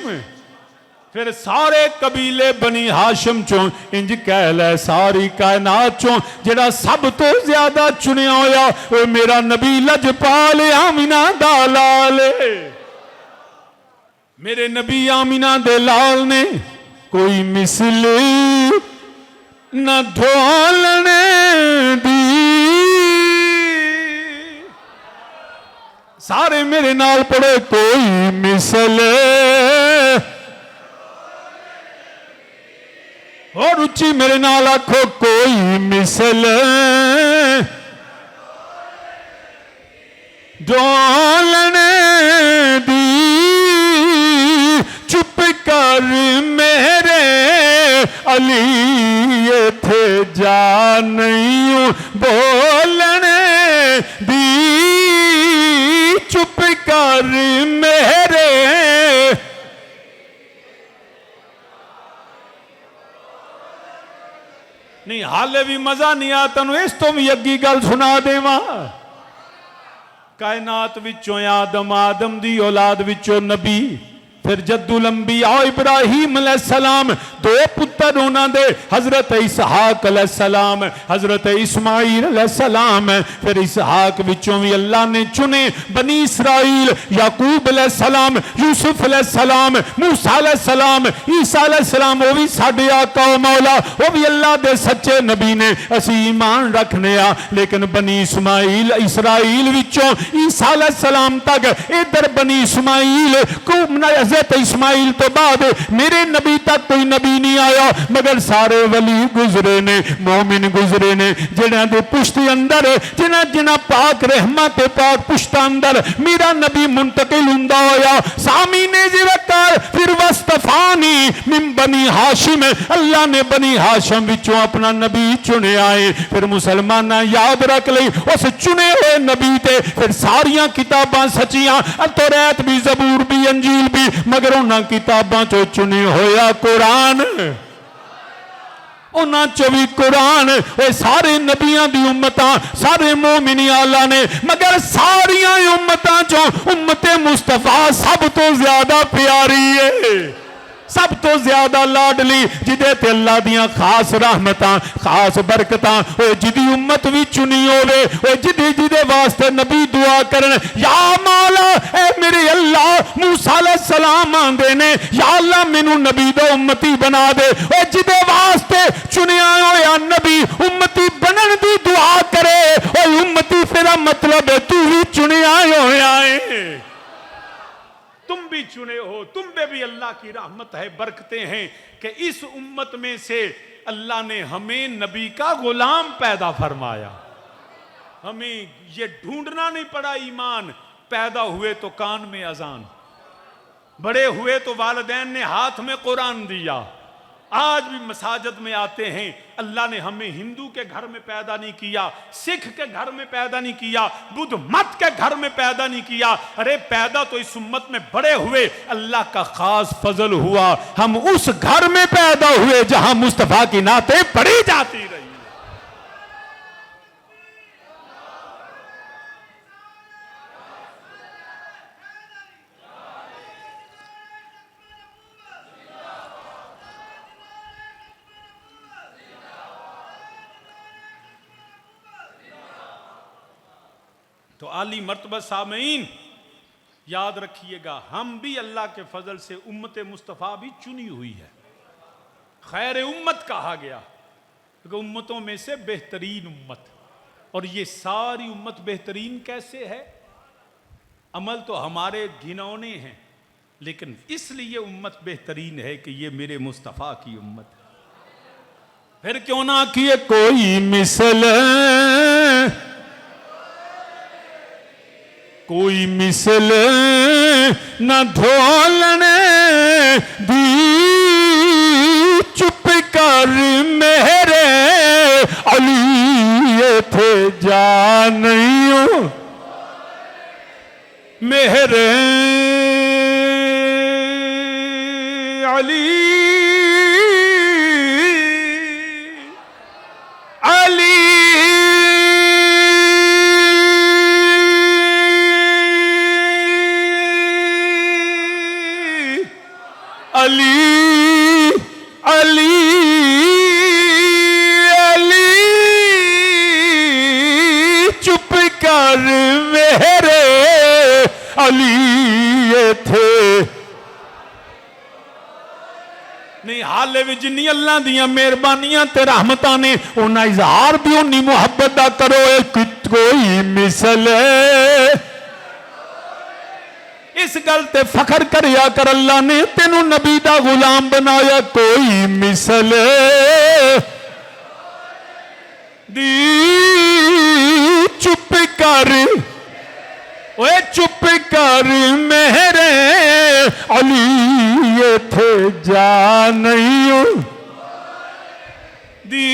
फिर सारे कबीले बनी हाशिम चो, इंज कह लै सारी कायनात चो जेड़ा सब तो ज्यादा चुनिया होया वो मेरा नबी लजपाल आमिना दा लाल। मेरे नबी आमिना दे लाल ने कोई मिसल न ढोलने दी। सारे मेरे नाल पढ़े कोई मिसल, और उच्ची मेरे नाल आखो कोई मिसल ढोलने दी। चुप कर मेरे अली ये थे जा नहीं बोलने दी। चुप कर मेरे नहीं, हाले भी मजा नहीं आ तेन इस तो भी अगी गल सुना देवा। कायनात विचों आदम, आदम दी औलाद विचों नबी, फिर जद्दुल अंबिया इब्राहिम अलैहिस्सलाम, दो पुत्र उन्होंने हजरत इसहाक अलैहिस्सलाम, हजरत इस्माइल अलैहिस्सलाम। फिर इसहाक विचों भी अल्लाह ने चुने बनी इसराइल, याकूब अलैहिस्सलाम, यूसुफ अलैहिस्सलाम, मूसा अलैहिस्सलाम, ईसा अलैहिस्सलाम। वो भी साडे आका मौला, वो भी अल्लाह दे सच्चे नबी ने, असी ईमान रखने आ। लेकिन बनी इस्माइल इसराइल विचों ईसा अलैहिस्सलाम तक, इधर बनी इस्माइल को हज़रत इस्माइल तो बाद मेरे नबी तक कोई नबी नहीं आया, मगर सारे वली गुजरे ने, मोमिन गुजरे ने, जिन्हां दे पुश्ती अंदर, जिन्हां जिन्हां पाक रहमत पाक पुश्ता अंदर मेरा नबी मुंतकिल हुंदा होया। सामी ने जिरकार फिर वस्तफानी मिन बनी हाशिम, अल्लाह ने बनी हाशिम विचों अपना नबी चुने आए। फिर मुसलमान याद रख ले उस चुने हुए नबी ते फिर सारियां किताबां सचियां, तौरात भी, ज़बूर भी, अंजील भी, मगर उन्हां किताबां चो चुने होया कुरान, उन्हां चो भी कुरान। वो सारे नबियां दी उम्मतां, सारे मोमिन आला ने, मगर सारियां उम्मतां चो उम्मते मुस्तफा सब तो ज्यादा प्यारी है, सब तो ज्यादा लाडली, जिदे ते अल्लाह दियां खास रहमतां, खास बरकतां, ओ जिदी उम्मत भी चुनी होवे, ओ जिदे जिदे वास्ते नबी दुआ करन, या मौला ए मेरे अल्लाह, मूसा अलैहिस्सलाम आंदे ने, या अल्लाह मैनू नबी दा उम्मती बना दे। ओ जिदे वास्ते चुनिया होया नबी उम्मती बनन दी दुआ करे, ओ उम्मती फिर मतलब तू ही चुनिया होया है, तुम भी चुने हो, तुम पे भी अल्लाह की रहमत है, बरकतें हैं कि इस उम्मत में से अल्लाह ने हमें नबी का गुलाम पैदा फरमाया। हमें ये ढूंढना नहीं पड़ा ईमान, पैदा हुए तो कान में अजान, बड़े हुए तो वालिदैन ने हाथ में कुरान दिया। आज भी मसाजिद में आते हैं, अल्लाह ने हमें हिंदू के घर में पैदा नहीं किया, सिख के घर में पैदा नहीं किया, बुद्ध मत के घर में पैदा नहीं किया। अरे पैदा तो इस उम्मत में बड़े हुए, अल्लाह का खास फजल हुआ, हम उस घर में पैदा हुए जहां मुस्तफा की नाते पढ़ी जाती रही। तो आली मर्तबा सामीन याद रखिएगा, हम भी अल्लाह के फजल से उम्मत मुस्तफ़ा भी चुनी हुई है, खैर उम्मत कहा गया क्योंकि उम्मतों में से बेहतरीन उम्मत। और ये सारी उम्मत बेहतरीन कैसे है? अमल तो हमारे घिनौने हैं, लेकिन इसलिए उम्मत बेहतरीन है कि ये मेरे मुस्तफ़ा की उम्मत है। फिर क्यों ना किए कोई मिसल, कोई मिसल न ढोलने दी, चुप कर मेरे अली ये थे जानियो मेरे अली अली अली अली अली चुप कर मेरे अली ये थे। नहीं हाले भी जिन्नी अल्लाह दियां मेहरबानियां ते रहमतां ने उन्ना इजहार भी उन्नी मुहब्बत दा करो। कोई मिसल इस गल ते फखर करिया कर, अल्लाह ने तेनू नबी दा गुलाम बनाया। कोई मिसल दी चुप कर, ओए चुप कर मेरे अली ये थे जानियो दी,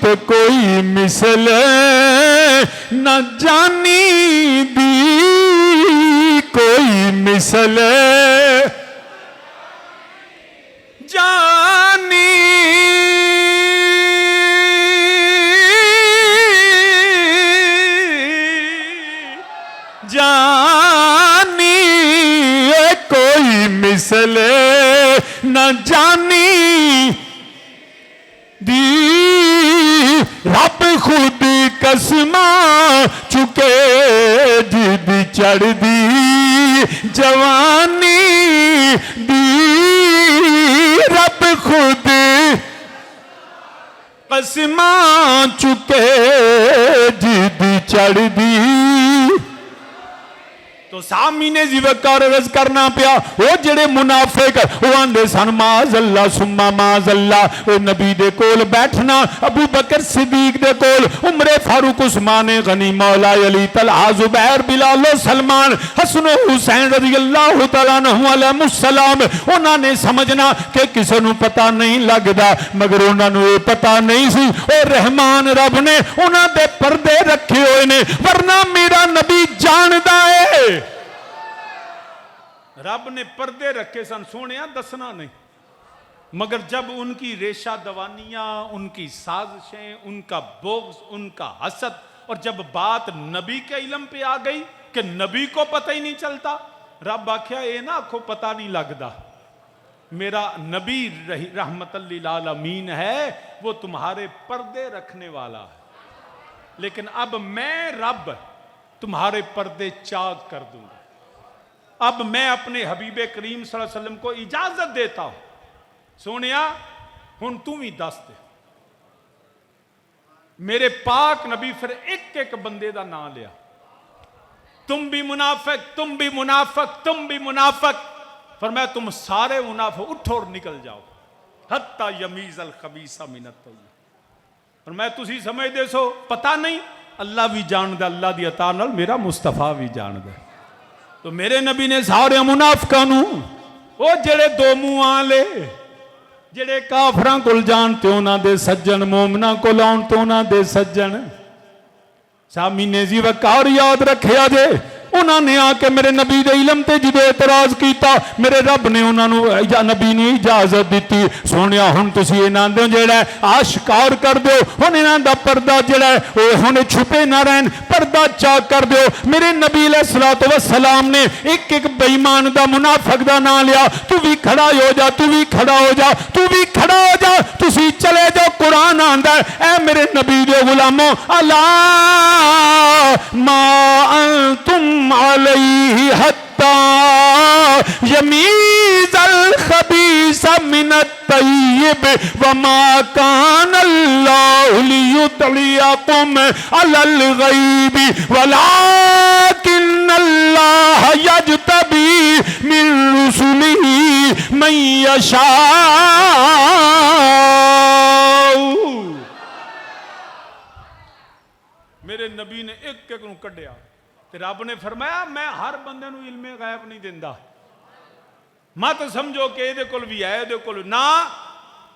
तो कोई मिसल न जानी दी, कोई मिसल जानी जानी, कोई मिसल न जानी दी, रब खुद कसमा चुके जिद चढ़ दी जवानी दी, रब खुद कसमा चुके जिद चढ़ दी। तो सामी ने जिवकार रज करना पिया। वो जेड़े मुनाफिक वो आंदे सन माज़ल्ला सुम्मा माज़ल्ला, वो नबी दे कोल बैठना, अबू बकर सिद्दीक दे कोल, उमरे फारूक उस्मान गनी मौला अली तलहा जुबैर बिलाल सलमान हसन हुसैन रज़ियल्लाहु तआला अन्हु अलैहिस्सलाम। उन्होंने समझना कि किसी को पता नहीं लगता, मगर उन्होंने ये पता नहीं सी और रहमान रब ने उन्होंने पर्दे रखे हुए ने, वरना मेरा नबी जानता है। रब ने पर्दे रखे सन, सोने दसना नहीं, मगर जब उनकी रेशा दवानियां, उनकी साजिशें, उनका बोग्स, उनका हसद, और जब बात नबी के इल्म पे आ गई कि नबी को पता ही नहीं चलता, रब आख्या ये ना आखो पता नहीं लगता, मेरा नबी रहमतल लिल आलमीन है, वो तुम्हारे पर्दे रखने वाला है। लेकिन अब मैं रब तुम्हारे पर्दे चाक कर दूंगा। अब मैं अपने हबीबे करीम सल्लल्लाहु अलैहि वसल्लम को इजाजत देता हूं, सोनिया हुन तू भी दस दे। मेरे पाक नबी फिर एक एक बंदे का नाम लिया, तुम भी मुनाफिक, तुम भी मुनाफिक, तुम भी मुनाफिक। फरमाया तुम सारे मुनाफिक उठो और निकल जाओ, हत्ता यमीज़ अल खबीसा मिनत तय्यब। फरमाया तुसी समझदे सो पता नहीं, अल्लाह भी जानदा, अल्लाह दी अता नाल मेरा मुस्तफा भी जानदा। तो मेरे नबी ने सारे मुनाफिकां नूं, ओ जेड़े दो मुंह वाले, जेड़े काफरां कोल जान ते उन्हां दे सज्जन, मोमनां कोल आउण ते उन्हां दे सज्जन, सामी ने जी वकार याद रखिया जे। उन्होंने आके मेरे नबी दे इलम ते जो एतराज किया, मेरे रब ने उन्होंने नबी ने इजाजत दी, सोनिया हुण तुसीं इन्हां दे जेड़ा आशिकार कर दो, हुण इन्हां दा पर्दा जेड़ा हुण छुपे ना रहन, पर्दा चाक कर दो। मेरे नबी अलैहिस्सलातु वस्सलाम ने एक एक बेईमान दा मुनाफिक दा नाम लिया, तू भी खड़ा हो जा, तू भी खड़ा हो जा, तू भी खड़ा हो जा, तुसीं चले जाओ। कुरान आंदा है, ऐ मेरे नबी दे गुलामों, अल्लाह मा अंतुम अलैहि हत्ता यमीज़ल खबीस मिनत तय्यिब व मा कान अल्लाहु लियुतलियकुम अलल गैबि वलाकिन अल्लाह यजतबी मिन रुसुलिही मन यशा। मेरे नबी ने एक एक नूं कढ़िया ते रब ने फरमाया मैं हर बंदे नूं इल्मे गैब नहीं दिंदा। मत समझो कि ये कोल भी है, ये कोल ना,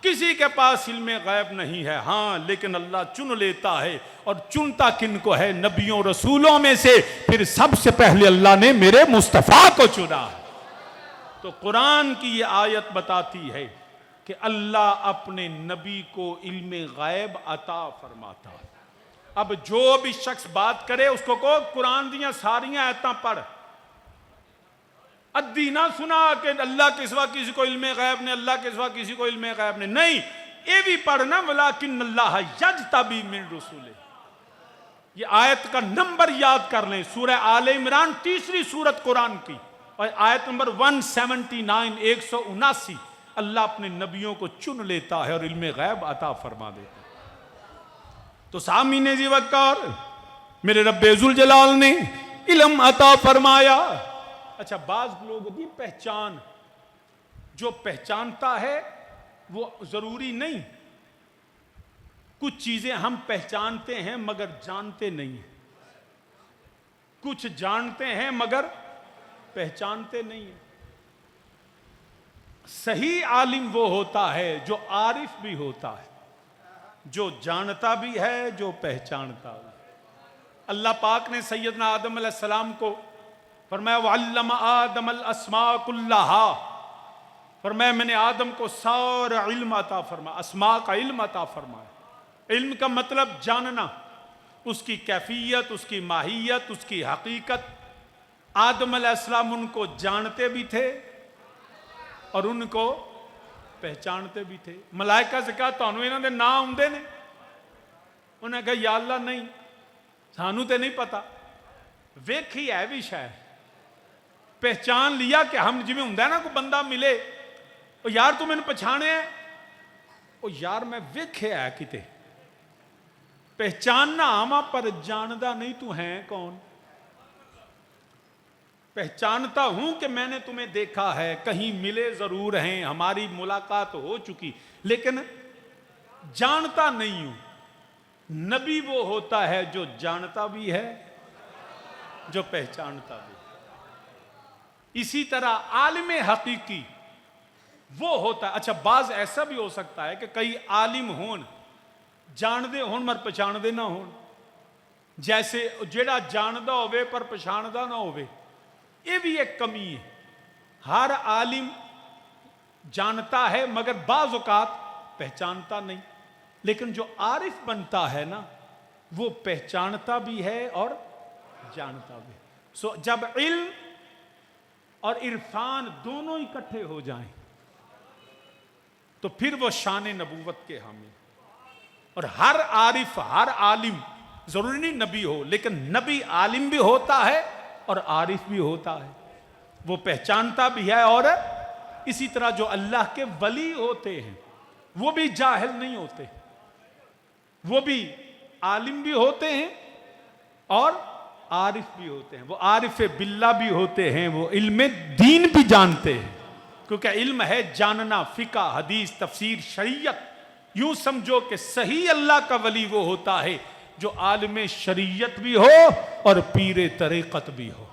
किसी के पास इल्मे गैब नहीं है। हाँ, लेकिन अल्लाह चुन लेता है, और चुनता किन को है? नबियों रसूलों में से। फिर सबसे पहले अल्लाह ने मेरे मुस्तफ़ा को चुना। तो कुरान की ये आयत बताती है कि अल्लाह अपने नबी को इल्मे गैब अता फरमाता है। अब जो भी शख्स बात करे उसको कहो कुरान दियां सारियां आयतां पढ़, अद्दी ना सुना कि अल्लाह के सिवा किसी को इल्मे गैब ने, अल्लाह के सिवा किसी को इल्मे गैब ने। नहीं, ये भी पढ़ना वलाकिन अल्लाह यजतबी मिन रुसुले। ये आयत का नंबर याद कर लें, सूरह आले इमरान 3री सूरत कुरान की, और आयत नंबर 179 179। अल्लाह अपने नबियों को चुन लेता है और इल्मे गैब अता फरमा देता है। तो सामीने जी वक्कार, मेरे रब्बे-जुल जलाल ने इल्म अता फरमाया। अच्छा, बाज लोग की पहचान, जो पहचानता है वो जरूरी नहीं, कुछ चीजें हम पहचानते हैं मगर जानते नहीं हैं, कुछ जानते हैं मगर पहचानते नहीं है। सही आलिम वो होता है जो आरिफ भी होता है, जो जानता भी है, जो पहचानता भी। अल्लाह पाक ने सैयदना आदम अलैहिस्सलाम को फरमाया वअल्लमा आदम अल अस्मा कुल्लहा, फरमाया मैंने आदम को सारा इल्म अता फरमाया, अस्मा का इल्म अता फरमाया। इल्म का मतलब जानना, उसकी कैफियत, उसकी माहियत, उसकी हकीकत। आदम अलैहिस्सलाम उनको जानते भी थे और उनको पहचानते भी थे। मलाइका से कहा तुहानू इन्हां दे नाम आउंदे ने? उन्हें कहा या अल्लाह नहीं, सानू तो नहीं पता। वेखी है भी शायद, पहचान लिया कि हम जिवें हुंदा ना कोई बंदा मिले, ओ यार तू मैनू पछाणे है, ओ यार मैं वेख्या है किते। पहचानना आमा पर जानदा नहीं तू है कौन। पहचानता हूं कि मैंने तुम्हें देखा है, कहीं मिले जरूर हैं, हमारी मुलाकात हो चुकी, लेकिन जानता नहीं हूं। नबी वो होता है जो जानता भी है, जो पहचानता भी है। इसी तरह आलिम हकीकी वो होता है। अच्छा, बाज ऐसा भी हो सकता है कि कई आलिम होन, जानदे होन मर पछाणदे ना होन। जैसे जेड़ा जानदा होवे पर पछाणदा ना होवे, ये भी एक कमी है। हर आलिम जानता है मगर बाज़ औक़ात पहचानता नहीं। लेकिन जो आरिफ बनता है ना, वो पहचानता भी है और जानता भी। सो जब इल्म और इरफान दोनों इकट्ठे हो जाएं तो फिर वो शान नबूवत के हामी। और हर आरिफ, हर आलिम, जरूरी नहीं नबी हो, लेकिन नबी आलिम भी होता है और आरिफ भी होता है, वो पहचानता भी है। और इसी तरह जो अल्लाह के वली होते हैं वो भी जाहिल नहीं होते, वो भी आलिम भी होते हैं और आरिफ भी होते हैं। वो आरिफ बिल्ला भी होते हैं, वो इल्म दीन भी जानते हैं, क्योंकि इल्म है जानना, फिका, हदीस, तफसीर, शरीयत। यूं समझो कि सही अल्लाह का वली वो होता है जो आलिम शरीयत भी हो और पीरे तरीक़त भी हो।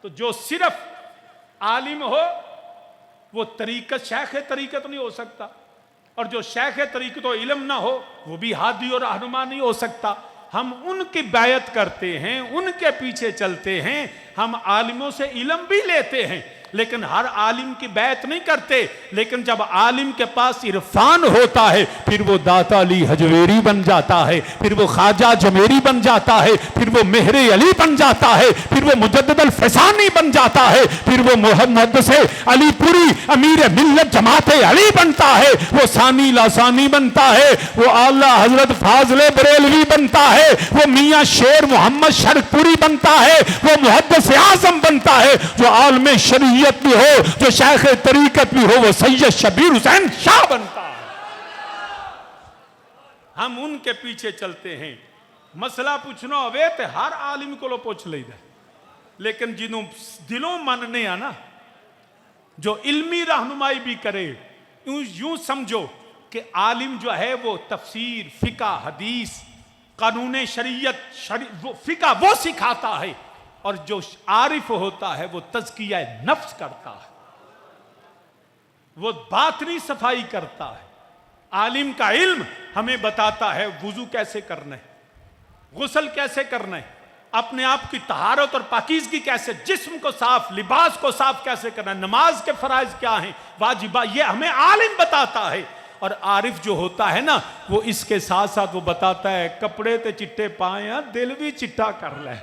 तो जो सिर्फ आलिम हो वो तरीक़त, शेख तरीक़त नहीं हो सकता, और जो शेख तरीक़त हो इल्म ना हो वो भी हादी और रहनुमा नहीं हो सकता। हम उनकी बैयत करते हैं, उनके पीछे चलते हैं, हम आलिमों से इल्म भी लेते हैं, लेकिन हर आलिम की बैत नहीं करते। लेकिन जब आलिम के पास इरफान होता है फिर वो दाता अली हजवेरी बन जाता है, फिर वो ख्वाजा जमेरी बन जाता है, फिर वो मेहरे अली बन जाता है, फिर वो मुजद्दिद अल फसानी बन जाता है, फिर वो मोहम्मद से अलीपुरी अमीर मिल्लत जमात अली बनता है, वो सानी लासानी बनता है, वो आला हजरत फाजले बरेलवी बनता है, वो मियाँ शेर मोहम्मद शरकपुरी बनता है, वो मुहद्दिस आज़म बनता है, जो आलम शरीयत भी हो, जो शेख तरीकत भी हो, वो सैयद शबीर हुसैन शाह बनता है। हम उनके पीछे चलते हैं। मसला पूछना होवे तो हर आलिम को पूछ लेदा, लेकिन जिन्हों दिलों मनने आना जो इल्मी रहनुमाई भी करे, यूं समझो कि आलिम जो है वो तफसीर, फिका, हदीस, कानून शरीयत, फिका वो सिखाता है, और जो आरिफ होता है वो तज़किया नफ्स करता है, वो बातनी सफाई करता है। आलिम का इल्म हमें बताता है वुजू कैसे करना है, गुस्ल कैसे करना है, अपने आप की तहारत और पाकीज़गी कैसे, जिस्म को साफ, लिबास को साफ कैसे करना है, नमाज के फराइज क्या हैं, वाजिबा, ये हमें आलिम बताता है। और आरिफ जो होता है ना, वो इसके साथ साथ वो बताता है कपड़े ते चिट्टे पाए दिल भी चिट्टा कर ले,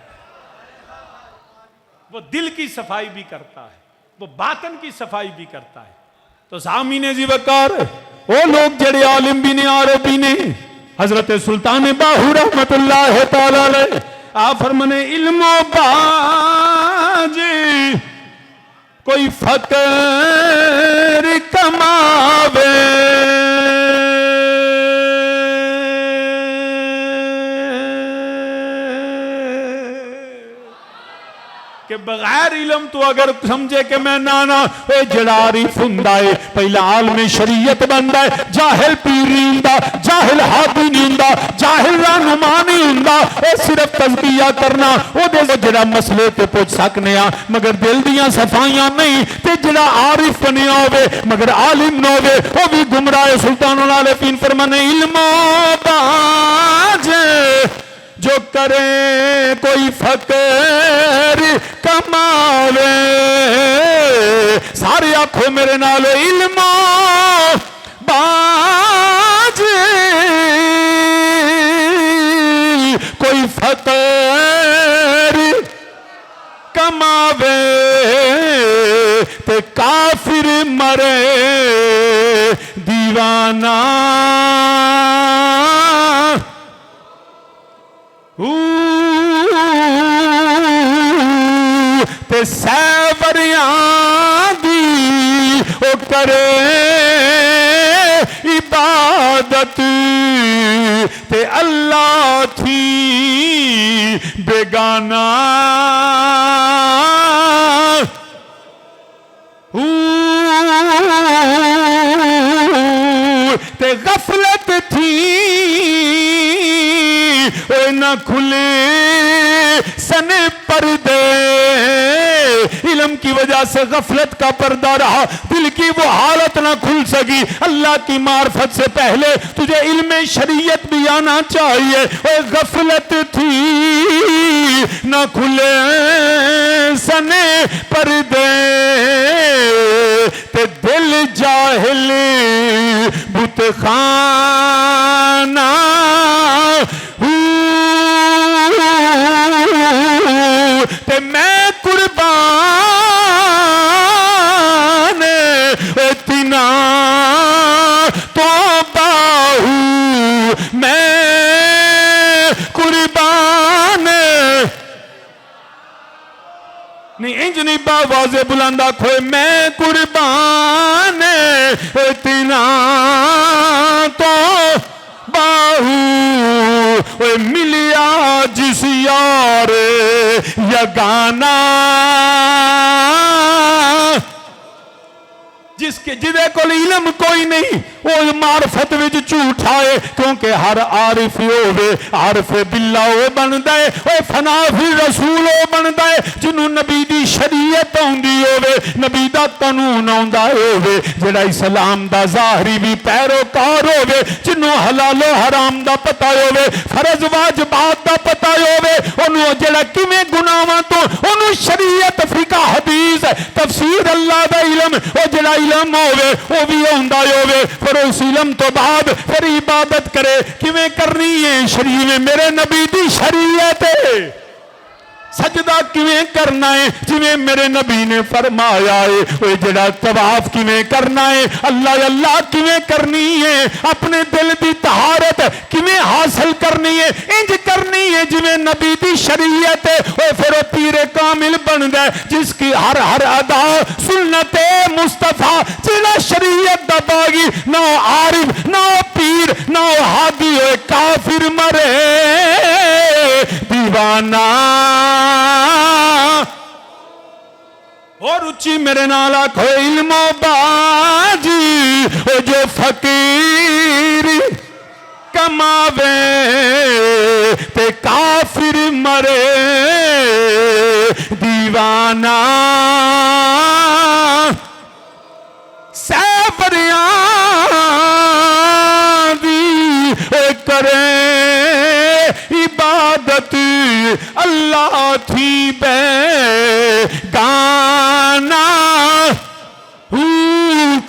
वो दिल की सफाई भी करता है, वो बातन की सफाई भी करता है। तो सामीने जी वकार वो लोग जड़े आलिम भी ने आरबी ने हजरत सुल्तान बाहू रहमतुल्लाह तआला अलैह आप फरमाने इल्मो बाजे कोई फकर कमावे कि बगैर इलम तो अगर समझे कि मैं नाना जड़ारी फुंदा है, पहला आलम शरीयत बनता है, जाहिल पीर नहीं हुंदा, जाहिल हादी नहीं हुंदा, जाहिल रहनुमा नहीं हुंदा, सिर्फ तज़किया करना ओदे जड़ा मसले ते पुछ सकने आ, मगर दिल दियां सफाइयां नहीं, ते जड़ा आरिफ बनिया होवे मगर आलिम न होवे वो भी गुमराह। सुल्तानुल आरिफीन फरमाने इल्मो बाजे जो करे कोई फकर कमावे, सारे आखो मेरे नाल इल्मो बाज कोई फकर कमावे ते काफिर मरे दीवाना ते सैवरियां दी ओ करे इबादत ते अल्लाह थी बेगाना ते गफलत थी न खुले सने पर्दे, इल्म की वजह से गफलत का पर्दा रहा, दिल की वो हालत ना खुल सकी। अल्लाह की मार्फत से पहले तुझे इल्म शरीयत भी आना चाहिए। और गफलत थी न खुले सने पर्दे ते दिल जाहिल बुत खाना ते मैं कुर्बान इतना तो बाहू मैं कुर्बान नहीं इंज नहीं बावाज़े बुलंदा खोए मैं कुर्बान इतना तो बाहू मिलिया जिस यार यगाना जिसके जिदे को इलम कोई नहीं वो मार्फत विच झूठ आए, क्योंकि हर आरिफ होवे आरिफ बिल्ला वो बनता है, वो फना फिर रसूल वो बनता है जिन्हों नबी दी शरीयत आउंदी होवे, नबी दा कानून आउंदा होवे, जेड़ा इस्लाम दा ज़ाहरी भी पैरोकार होवे, जिन्हों हलालो हराम दा पता होवे, फर्ज वाजिबात दा पता होवे, ओनू जेड़ा किवें गुनाहां तो ओनू शरीयत फिका हदीस तफसीर इलम वो जड़ा इलम होवे वो भी आंदा होवे फिर उस इलम तो बाद फिर इबादत करे किवें करनी है शरीर में मेरे नबी दी शरीयत है सजदा किवें करना है जिवें मेरे नबी ने फरमाया है वो जड़ा तवाफ किवें करना है अल्लाह अल्लाह किवें करनी है अपने दिल की तहारत किवें हासिल करनी है इंज करनी है जिवें नबी दी शरीयत है वो फिर पीर कामिल बनदा है जिसकी हर हर अदा सुन्नत मुस्तफा जिला शरीयत दा बागी ना आरिफ ना पीर ना हादी होए काफिर मरे दीवाना और रुचि मेरे नाल आखो इल्मो बाजी ओ जो फकीर कमावे ते काफिर मरे दीवाना सैफरिया दी करे इबादत अल्लाह थी बे गाना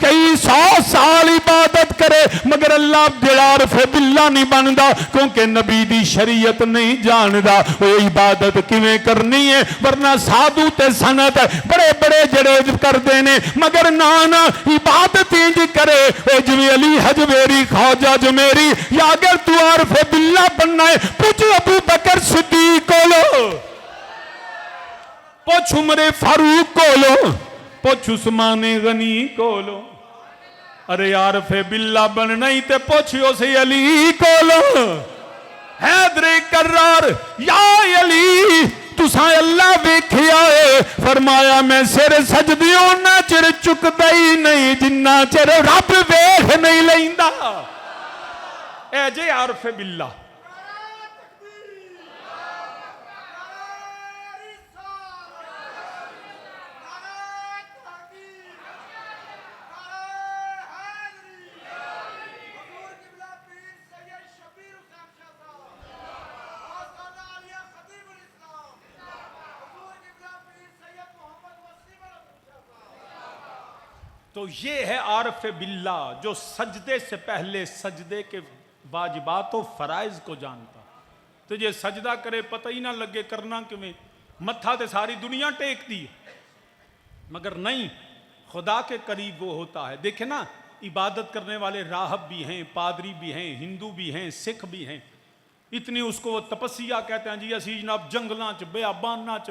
कई 100 साल इबादत करे मगर अल्लाह दिलारफे बिल्ला नहीं बनता क्योंकि नबी दी शरीयत नहीं जानता वो इबादत किवें करनी है वरना साधु ते सनत बड़े बड़े जड़े करते ने मगर ना ना इबादत इंज करे वो जिवें अली हजवेरी ख्वाजा जमेरी या अगर तू आरफे बिल्ला बनना है पूछ अबू बकर सिद्दीक कोलो पूछ उमरे फारूक कोलो पूछ उस्माने गनी कोलो अरे यार फे बिल्ला बनना ही ते पूछियो से अली कोलो हैदरे करार या अली तुसा अल्लाह वेखिया है फरमाया मैं सिर सजदी उन्ना चिर चुकदा ही नहीं जिन्ना चिर रब वेख नहीं लैंदा ए जे आरफे बिल्ला तो ये है आरफ बिल्ला जो सजदे से पहले सजदे के वाजिबात और फराइज को जानता तो ये सजदा करे पता ही ना लगे करना किवें मत्था ते सारी दुनिया टेकती है मगर नहीं खुदा के करीब वो होता है। देखे ना इबादत करने वाले राहब भी हैं पादरी भी हैं हिंदू भी हैं सिख भी हैं इतनी उसको वो तपस्या कहते हैं जी असी जनाब जंगलों च बेआबाना च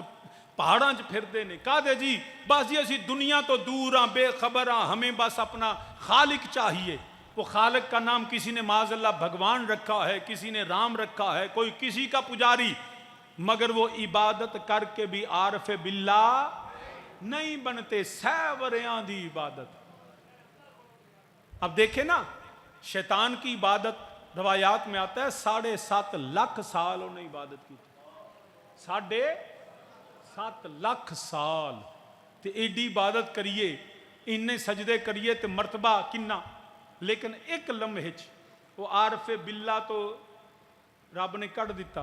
पहाड़ों च फिरते ने कहते जी बस जी असी दुनिया तो दूर हाँ बेखबर हाँ हमें बस अपना खालिक चाहिए। वो खालिक का नाम किसी ने माज़अल्लाह भगवान रखा है किसी ने राम रखा है कोई किसी का पुजारी मगर वो इबादत करके भी आरफ बिल्ला नहीं बनते सैवरियां दी इबादत। अब देखे ना शैतान की इबादत रवायात में आता है 7.5 लाख साल उन्हें इबादत की 7.5 लाख साल ते एडी इबादत करिए इन्ने सजदे करिए ते मर्तबा किन्ना लेकिन एक लम्हे च वो आरफे बिल्ला तो रब ने कट दिता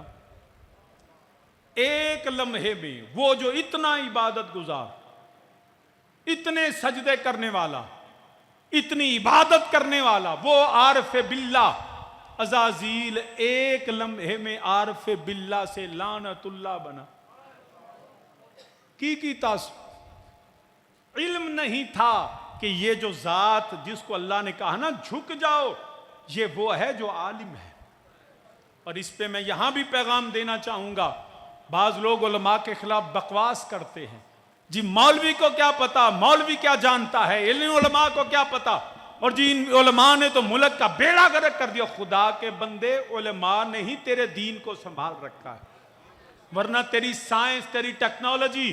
एक लम्हे में वो जो इतना इबादत गुजार इतने सजदे करने वाला इतनी इबादत करने वाला वो आरफे बिल्ला अज़ाज़ील एक लम्हे में आरफे बिल्ला से लानतुल्लाह बना की तास इल्म नहीं था कि ये जो जात जिसको अल्लाह ने कहा ना झुक जाओ ये वो है जो आलिम है। और इस पे मैं यहां भी पैगाम देना चाहूंगा बाज लोग उलमा के खिलाफ बकवास करते हैं जी मौलवी को क्या पता मौलवी क्या जानता है इन उलमा को क्या पता और जी इन उलमा ने तो मुल्क का बेड़ा गर्क कर दिया। खुदा के बंदे उलमा ने ही तेरे दीन को संभाल रखा है वरना तेरी साइंस तेरी टेक्नोलॉजी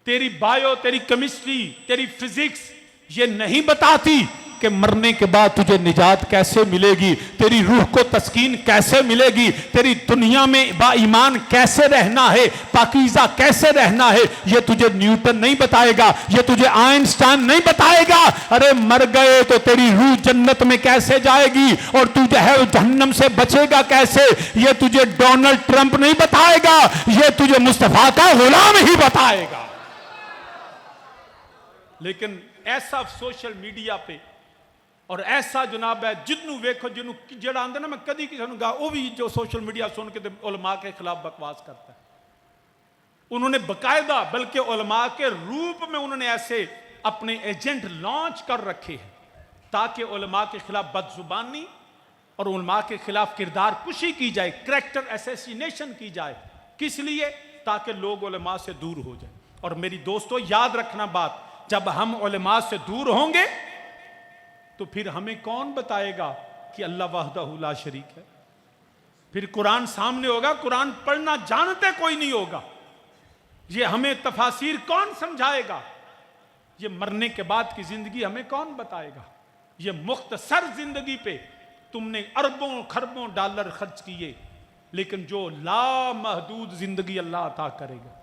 तेरी बायो तेरी केमिस्ट्री तेरी फिजिक्स ये नहीं बताती कि मरने के बाद तुझे निजात कैसे मिलेगी तेरी रूह को तस्कीन कैसे मिलेगी तेरी दुनिया में बाईमान कैसे रहना है पाकीज़ा कैसे रहना है। ये तुझे न्यूटन नहीं बताएगा ये तुझे आइंस्टाइन नहीं बताएगा। अरे मर गए तो तेरी रूह जन्नत में कैसे जाएगी और तू जो है जहन्नम से बचेगा कैसे ये तुझे डोनाल्ड ट्रंप नहीं बताएगा ये तुझे मुस्तफा का गुलाम ही बताएगा। लेकिन ऐसा सोशल मीडिया पे और ऐसा जनाब है जिन्हों वेखो जिन्हों जड़ा आंदा ना मैं कदी किसी को गा वो भी जो सोशल मीडिया सुन के उलमा के खिलाफ बकवास करता है। उन्होंने बकायदा बल्कि उलमा के रूप में उन्होंने ऐसे अपने एजेंट लॉन्च कर रखे हैं ताकि उलमा के खिलाफ बदजुबानी और उलमा के खिलाफ किरदार कुशी की जाए, करैक्टर असैसिनेशन की जाए। किस लिए? ताकि लोग उलमा से दूर हो जाए। और मेरी दोस्तों याद रखना बात, जब हम उलमा से दूर होंगे तो फिर हमें कौन बताएगा कि अल्लाह वहदहू ला शरीक है? फिर कुरान सामने होगा, कुरान पढ़ना जानते कोई नहीं होगा। ये हमें तफासिर कौन समझाएगा? ये मरने के बाद की जिंदगी हमें कौन बताएगा? ये मुख्तसर जिंदगी पे तुमने अरबों खरबों डॉलर खर्च किए, लेकिन जो लामहदूद जिंदगी अल्लाह अता करेगा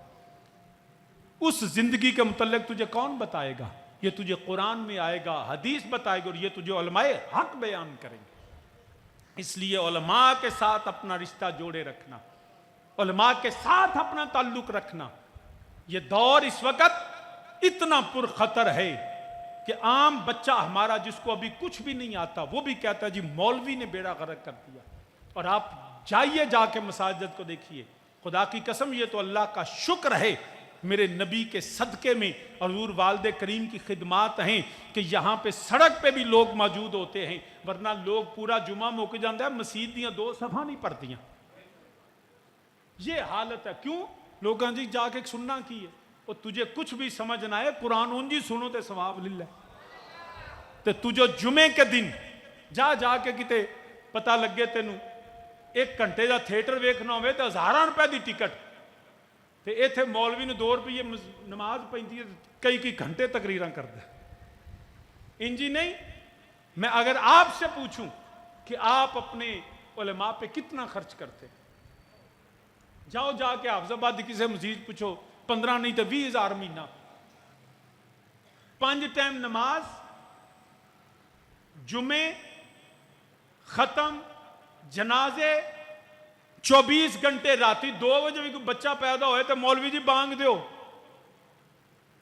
उस जिंदगी के मुतल्लिक तुझे कौन बताएगा? ये तुझे कुरान में आएगा, हदीस बताएगा, और ये तुझे उलमाए हक बयान करेंगे। इसलिए उलमा के साथ अपना रिश्ता जोड़े रखना, उलमा के साथ अपना ताल्लुक रखना। ये दौर इस वक्त इतना पुरखतर है कि आम बच्चा हमारा जिसको अभी कुछ भी नहीं आता वो भी कहता है जी मौलवी ने बेड़ा गर्क कर दिया। और आप जाइए जाके मसाजिद को देखिए, खुदा की कसम ये तो अल्लाह का शुक्र है मेरे नबी के सदके में और हुजूर वालिद करीम की खिदमात हैं कि यहाँ पे सड़क पे भी लोग मौजूद होते हैं, वरना लोग पूरा जुमा मुक जाता है, मसीद दियाँ 2 सफा नहीं पढ़तियाँ। ये हालत है। क्यों? लोगों जी जाके सुनना की है, और तुझे कुछ भी समझ ना आए कुरान उंजी सुनो तो सवाब लिल्ला। तो तुझे जुमे के दिन जा जाके किते पता लगे तेनू 1 घंटे का थिएटर वेखना हो तो 1000 रुपए की टिकट, तो इतने मौलवी ने 2 रुपये नमाज पैंती है, कई घंटे तकरीर करता इंजी नहीं। मैं अगर आपसे पूछूं कि आप अपने उलमा पे कितना खर्च करते, जाओ जाके हाफिजाबाद किसी मस्जिद पूछो, 15 नहीं तो 20,000 महीना। 5 टाइम नमाज, जुमे, खत्म, जनाजे, 24 घंटे। राती 2 बजे भी कोई बच्चा पैदा होए तो मौलवी जी बांग दो।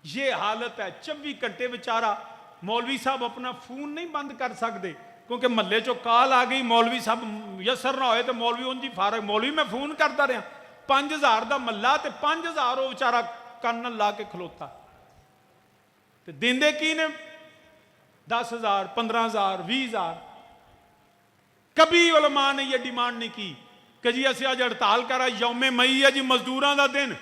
ये हालत है। 24 घंटे बेचारा मौलवी साहब अपना फोन नहीं बंद कर सकते क्योंकि महल्ले चो कॉल आ गई, मौलवी साहब यसर ना होए तो मौलवी उंजी फारग, मौलवी मैं फोन करता रहा 5000 का महला तो 5000 वो बेचारा कन्न ला के खलोता। तो देंदे की ने 10,000, 15,000, 20,000। कभी उलमा ने यह डिमांड नहीं की कि जी असं अज हड़ताल करा, यौमे मई है जी, मजदूरों का दिन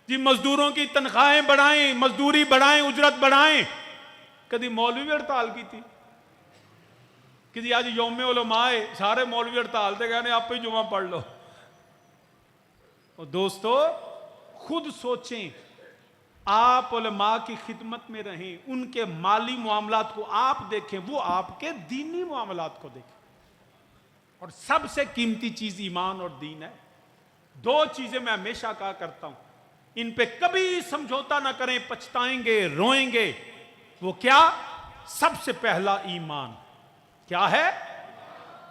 जी, मजदूरों की तनख्वाहें बढ़ाएं, मजदूरी बढ़ाएं, उजरत बढ़ाएं। कभी मौलवी भी हड़ताल की थी कि जी आज यौमे उलमा है, सारे मौलवी हड़ताल से कहने आप ही जुमा पढ़ लो। और दोस्तों खुद सोचें, आप उलमा की खिदमत में रहें, उनके माली मामलात को आप देखें, वो आपके दीनी मामलात को देखें। और सबसे कीमती चीज ईमान और दीन है। 2 चीजें मैं हमेशा कहा करता हूं, इन पे कभी समझौता ना करें, पछताएंगे, रोएंगे। वो क्या? सबसे पहला ईमान। क्या है?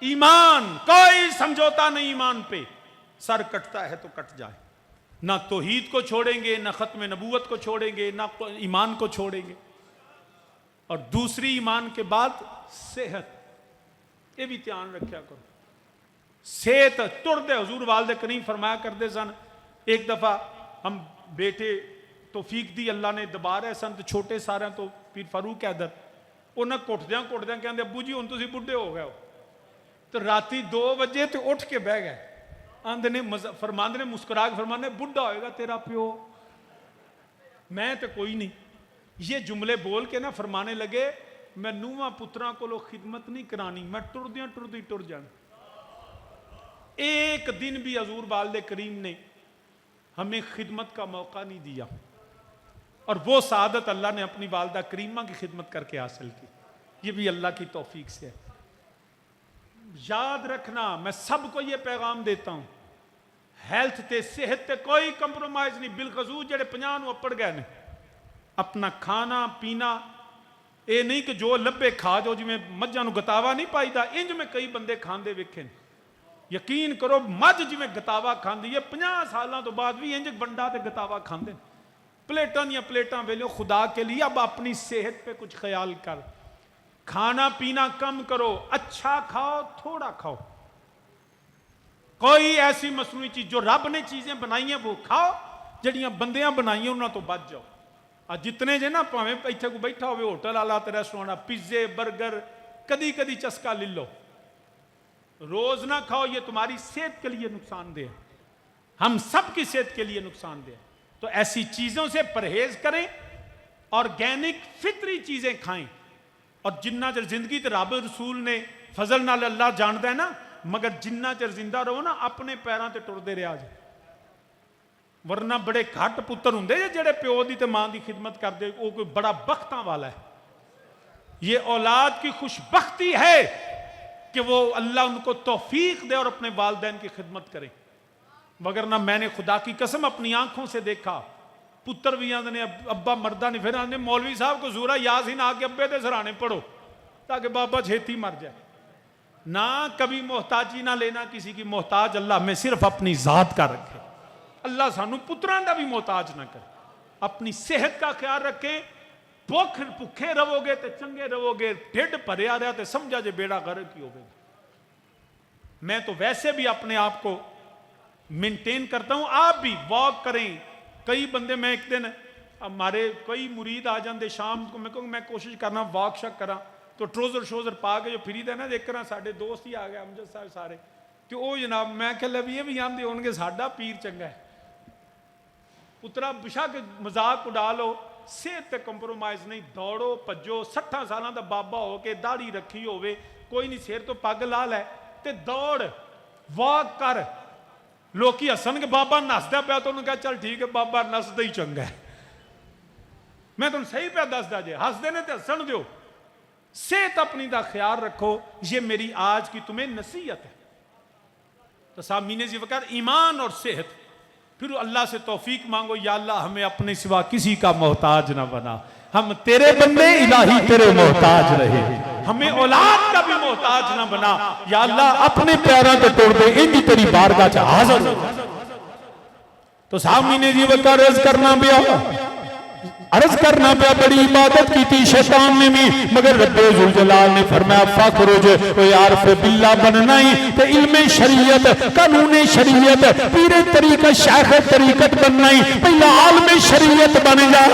ईमान। कोई समझौता नहीं ईमान पे। सर कटता है तो कट जाए, ना तौहीद को छोड़ेंगे, ना खत्म नबूवत को छोड़ेंगे, ना ईमान को छोड़ेंगे। और दूसरी ईमान के बाद सेहत, ये भी ध्यान रखा करो। सेहत तुरदे हुजूर वालिद करीम फरमाया करते सन, एक दफा हम बेटे तौफीक दी अल्लाह ने दबा रहे सन, तो छोटे सारे तो पीर फारूक हैदर उन्हें घुटद्या कहते अबू जी हुण तुसीं बुढ़े हो गए हो। तो राती 2 बजे तो उठ के बह गए। आंदे ने फरमांदे ने मुस्कुरा के फरमाने बुढ़ा होएगा तेरा प्यो, मैं तो कोई नहीं। ये जुमले बोल के ना फरमाने लगे मैं नूंहां पुत्रां कोलों खिदमत नहीं करानी, मैं टुरदियां टुरदी टुर जाना। एक दिन भी हजूर वालिद करीम ने हमें खिदमत का मौका नहीं दिया, और वो सादत अल्लाह ने अपनी वालिदा करीमा की खिदमत करके हासिल की। ये भी अल्लाह की तौफीक से है। याद रखना, मैं सबको ये पैगाम देता हूं, हेल्थ ते सेहत ते कोई कंप्रोमाइज नहीं। बिलखसूस जेडे 50 अपड़ गए ने, अपना खाना पीना ये नहीं कि जो लभे खा जाओ, जिमें मझां नूं गतावा नहीं पाईदा, इंज में कई बंदे खांदे वेखे ने। यकीन करो मझ जिमें गतावा खांदी है, 50 सालों तो बाद भी इंज बंडा ते गतावा खांदे। प्लेटां दियां प्लेटां वेलो खुदा के लिए। अब अपनी सेहत पे कुछ ख्याल कर, खाना पीना कम करो, अच्छा खाओ थोड़ा खाओ, कोई ऐसी मसनूई चीज जो रब ने चीजें बनाई हैं वो खाओ, जड़ियां बंदियां बनाई हैं उन्होंने तो बच जाओ। जितने जे ना भावें इत्थे कोई बैठा हो होटल वाला ते रेस्टोरेंट, पिज्जे बर्गर कदी कदी चस्का ले लो, रोज ना खाओ, ये तुम्हारी सेहत के लिए नुकसानदेह है, हम सब की सेहत के लिए नुकसानदेह है। तो ऐसी चीजों से परहेज करें, ऑर्गेनिक फितरी चीजें खाएं। और जिन्ना चर जिंदगी तो रब रसूल ने फजल नाल अल्लाह जानता है ना, मगर जिन्ना चर जिंदा रहो ना अपने पैरों ते टुरदे रहा जे, वरना बड़े घट पुत्र होंगे जेडे प्यो की मां की खिदमत करते, वो कोई बड़ा बख्तां वाला है। ये औलाद की खुशबख्ती है कि वो अल्लाह उनको तौफीक दे और अपने वालदैन की खिदमत करें। वगरना मैंने खुदा की कसम अपनी आंखों से देखा, पुत्र भी आते ने अब्बा मरदा नहीं, फिर आते मौलवी साहब को सूरा यासीन आके अब्बे के सराहने पढ़ो ताकि बाबा छेती मर जाए। ना कभी मोहताजी ना लेना किसी की, मोहताज अल्लाह में सिर्फ अपनी जात का रखे। अल्लाह सानू पुत्रां का भी मोहताज ना करे। अपनी सेहत का ख्याल रखें, भुखे रहोगे तो चंगे रहोगे, ढिड भरिया रहा तो समझा जे बेड़ा गर्क ही होगा। मैं तो वैसे भी अपने आप को मेंटेन करता हूं, आप भी वॉक करें। कई बंदे, मैं एक दिन हमारे कई मुरीद आ जाते शाम को, मैं कोशिश करना वॉक शक करा, तो ट्रोजर शोजर पा के जो फिरी देना देख कर साढ़े दोस्त ही आ गए अमजद साहब सारे, तो वो जनाब मैं कह भी ये भी आंदे होंगे साडा पीर चंगा है। पुत्रा बेशक मजाक उड़ा लो, सेहत ते कंप्रोमाइज नहीं, दौड़ो भजो, 60 साल का बाबा हो के दाढ़ी रखी होवे, कोई नहीं सिर तो पग ला लै ते दौड़ वॉक कर। लोग हसन के बाबा नसदा पाया तो उन्होंने कहा चल ठीक है बाबा नसदा ही चंगा है। मैं तुम सही पे दसदा जे, हसदे ने तो हसन दो। सेहत अपनी का ख्याल रखो, ये मेरी आज की तुम्हें नसीहत है। तो सामीने जी वकार ईमान और सेहत, फिर अल्लाह से तौफीक मांगो, या अल्लाह हमें अपने सिवा किसी का मोहताज ना बना, हम तेरे बंदे इलाही तेरे मोहताज रहे, हमें औलाद का भी मोहताज ना बना, या अल्लाह अपने प्यारा को तोड़ दे, इनकी तेरी बारगाह च हाजिर हो। तो सामीने जी वकार अर्ज करना पिया, बड़ी इबादत की थी शैतान ने भी, मगर रब्बे जुल जलाल ने फरमाया फखरुज ओ यार फे बिल्ला बनना ही ते इल्मे शरीयत कानून शरीयत पीरे तरीका शाख तरीकत बनना ही, पहला आलम शरीयत बन जा,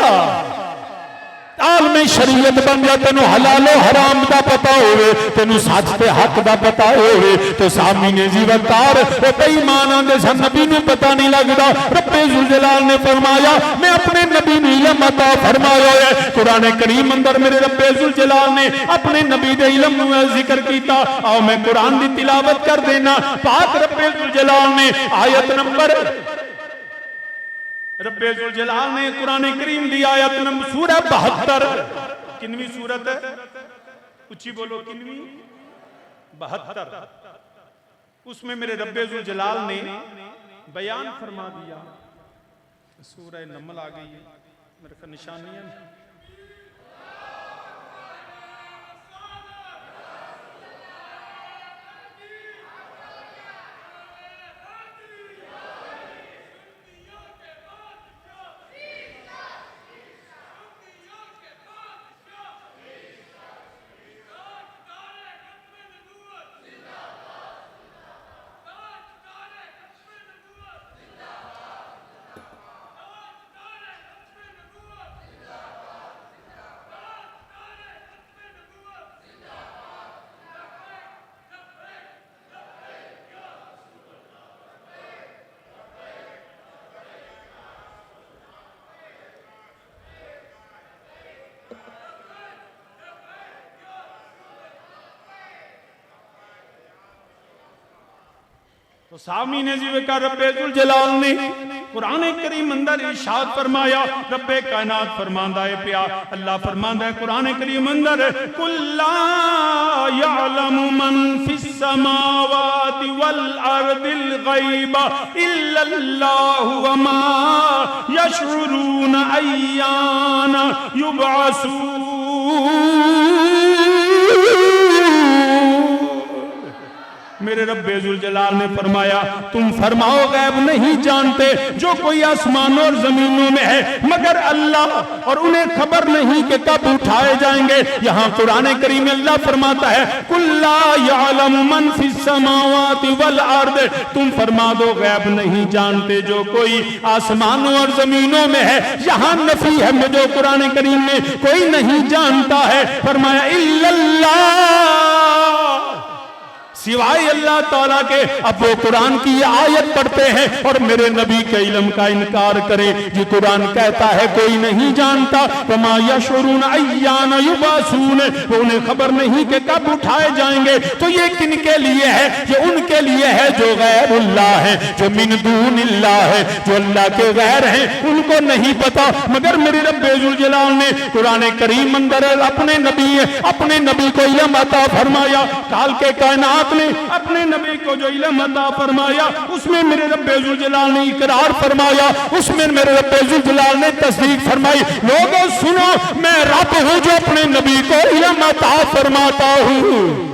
आलम शरीयत बन जा, तेन हलालो हराम का पता होवे, तेन सच ते हक का पता होवे। तो सामने जीवनदार वो बेईमान आंदे सन नबी ने पता नहीं लगता, रब्बे जुल जलाल ने फरमाया मैं अपने नबी ने इल्म अता फरमाया है। कुरान करीम अंदर मेरे रब्बे जुल जलाल ने अपने नबी दे इल्म नु जिक्र कीता। आओ मैं कुरान की तिलावत कर देना। पाक रब्बे जुल जलाल ने आयत नंबर रब्बे जुल जलाल ने कुरान करीम दी आयत नंबर सूरह 72, किनवी सूरत है, उच्ची बोलो किनवी, 72, उसमें मेरे रब्बे जुल जलाल ने बयान फरमा दिया। सूरह नमल आ गई है मेरे को निशानियां, तो सामीने जी का रब्बे जुल जलाल ने कुरान करीम अंदर इरशाद फरमाया, रब्बे कायनात फरमांदा है पिया, अल्लाह फरमांदा है कुरान करीम अंदर, कुल्ला यअलमु मन फिस समावाति वल अर्दिल गैबा इल्लल्लाहु व मा यशउरून अय्याना युबअसून। मेरे रब्बे जुल जलाल ने फरमाया तुम फरमाओ गैब नहीं जानते जो कोई आसमानों और जमीनों में है मगर अल्लाह, और उन्हें खबर नहीं कि कब उठाए जाएंगे। यहाँ कुरान करीम में अल्लाह फरमाता है कुल्ला यअलमु मन फिस समावाति वल अर्द, तुम फरमा दो गैब नहीं जानते जो कोई आसमानों और जमीनों में है। यहाँ नफी है में जो कुरान करीम में कोई नहीं जानता है, फरमाया इल्लल्लाह, सिवाय अल्लाह ताला के। अब वो कुरान की आयत पढ़ते हैं और मेरे नबी के इल्म का इनकार करें। ये कुरान कहता है कोई नहीं जानता, वमा यशउरून अय्यान युबासून, वो उन्हें खबर नहीं कि कब उठाए जाएंगे। तो ये किनके लिए है? ये उनके लिए है जो गैरुल्लाह है, जो मिन दूनिल्लाह है, जो अल्लाह के गैर हैं, उनको नहीं पता। मगर मेरे रब्बे जुल जलाल ने कुरान करीम अंदर अपने नबी को इल्म अता फरमाया। काल के कायनात ने अपने नबी को जो इल्म अता फरमाया उसमें मेरे रब्बे जुल जलाल ने इकरार फरमाया, उसमें मेरे रब्बे जुल जलाल ने तस्दीक फरमाई। लोगों सुनो, मैं रब हूं जो अपने नबी को इल्म अता फरमाता हूं,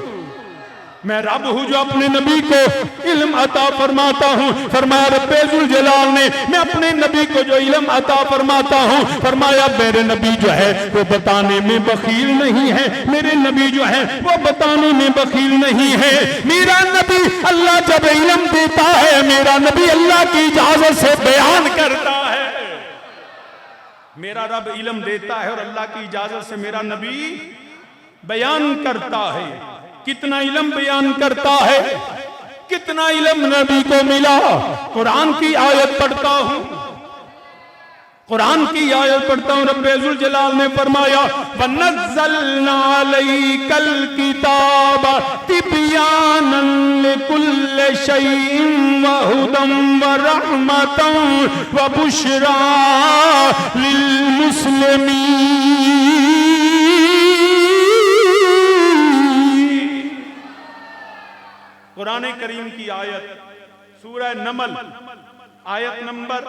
मैं रब हूं जो अपने नबी को इल्म अता फरमाता हूं। फरमाया रब्बे जुल जलाल ने मैं अपने नबी को जो इल्म अता फरमाता हूं, फरमाया मेरे नबी जो है वो बताने में बखील नहीं है, मेरे नबी जो है वो बताने में बखील नहीं है। मेरा नबी अल्लाह जब इल्म देता है, मेरा नबी अल्लाह की इजाजत से बयान करता है। मेरा रब इल्म देता है और अल्लाह की इजाजत से मेरा नबी बयान करता है। कितना इल्म बयान करता है, कितना इल्म नबी को मिला। कुरान की आयत पढ़ता हूं, कुरान की आयत पढ़ता हूं। रब्बे जुल जलाल ने फरमाया वनज़्ज़लना अलैकल किताब तिबयानन लिकुल्लि शैइन व हुदम व रहमतन व बुशरा लिल मुस्लिमीन। कुरान करीम की आयत सूरह नमल आयत नंबर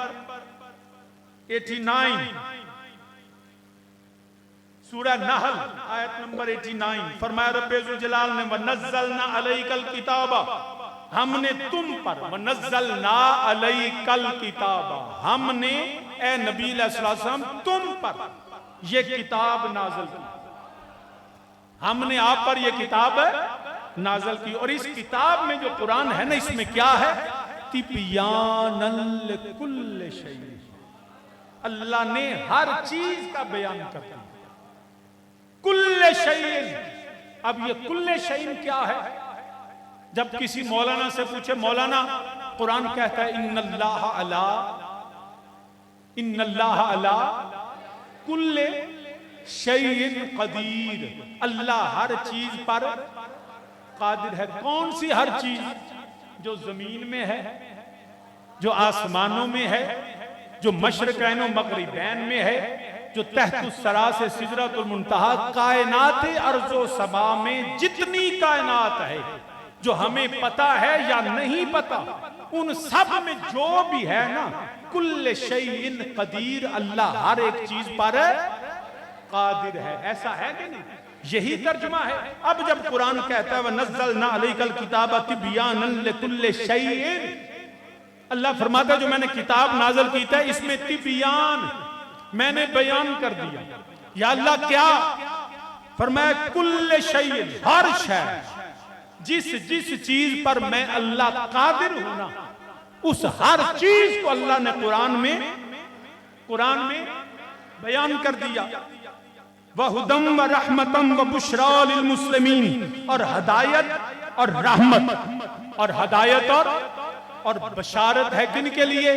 89, सूरह नहल आयत नंबर 89, फरमाया रब्बे जुल जलाल ने वनज़्ज़लना अलैकल किताबा, हमने तुम पर, वनज़्ज़लना अलैकल किताबा, हमने ए नबी अलैहिस्सलाम तुम पर ये किताब नाज़िल की, हमने आप पर ये किताब नाज़िल की। और इस किताब में जो कुरान है ना, इसमें क्या है? तिबयानन लिकुल्लि शैइन, अल्लाह ने हर चीज का बयान कर दिया। कुल्ले शैइन, अब ये कुल्ले शैइन क्या है? जब किसी मौलाना से पूछे, मौलाना कुरान कहता है इन्नल्लाह अला कुल्ले शैइन कदीर, अल्लाह हर चीज पर कादिर है। कौन सी हर चीज? जो जमीन में है, जो आसमानों में है, जो मशरक़ैन व मग़रिबैन में है, जो तहतुस सरा से सिदरतुल मुंतहा, कायनात अर्ज़ो समा में जितनी कायनात है, जो हमें पता है या नहीं पता, उन सब में जो भी है ना, कुल्ले शैइन कदीर, अल्लाह हर एक चीज पर कादिर है। ऐसा है कि नहीं? यही तर्जुमा है। अब जब कुरान कहता है वनज़्ज़लना अलैकल किताब तिबयानन लिकुल्लि शैइन, अल्लाह फरमाता है जो मैंने किताब नाज़िल की है इसमें तिबयान, मैंने बयान कर दिया। या अल्लाह क्या फरमाया? कुल्ले शैइन, हर शय, जिस चीज पर मैं अल्लाह कादिर हूं ना, उस हर चीज को अल्लाह ने कुरान में बयान कर दिया। वहुदम व रहमतम व बुशरा लिल मुस्लिमीन, और हदायत और रहमत और हदायत और बशारत है किन के लिए?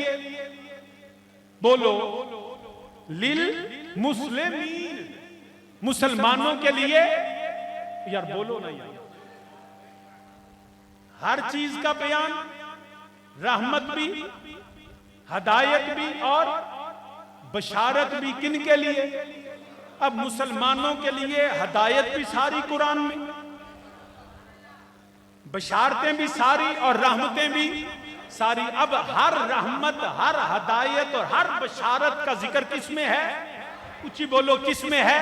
बोलो, लिल मुस्लिमीन, मुसलमानों के लिए। यार बोलो ना यार, हर चीज का बयान, रहमत भी, हदायत भी और बशारत भी किन के लिए? अब मुसलमानों के लिए हदायत भी सारी कुरान में, बशारतें भी सारी और रहमतें भी सारी। अब हर रहमत, हर हदायत और हर बशारत का जिक्र किस में है? ऊंची बोलो, किस में है?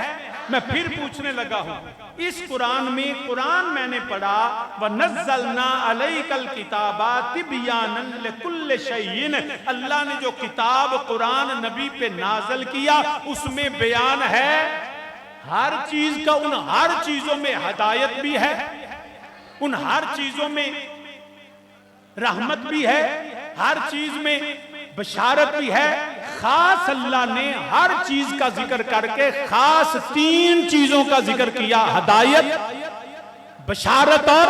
मैं फिर पूछने लगा हूं, इस कुरान में, कुरान मैंने पढ़ा, व नज़्ज़लना अलैकल किताबा तिबयानन लिकुल्लि शैइन, अल्लाह ने जो किताब कुरान नबी पे नाज़िल किया उसमें बयान है हर चीज का, उन हर चीजों में हिदायत भी है, उन हर चीजों में रहमत भी है, हर चीज में बशारत भी है। खास अल्लाह ने हर चीज का जिक्र करके खास 3 चीजों का जिक्र किया, हिदायत, बशारत और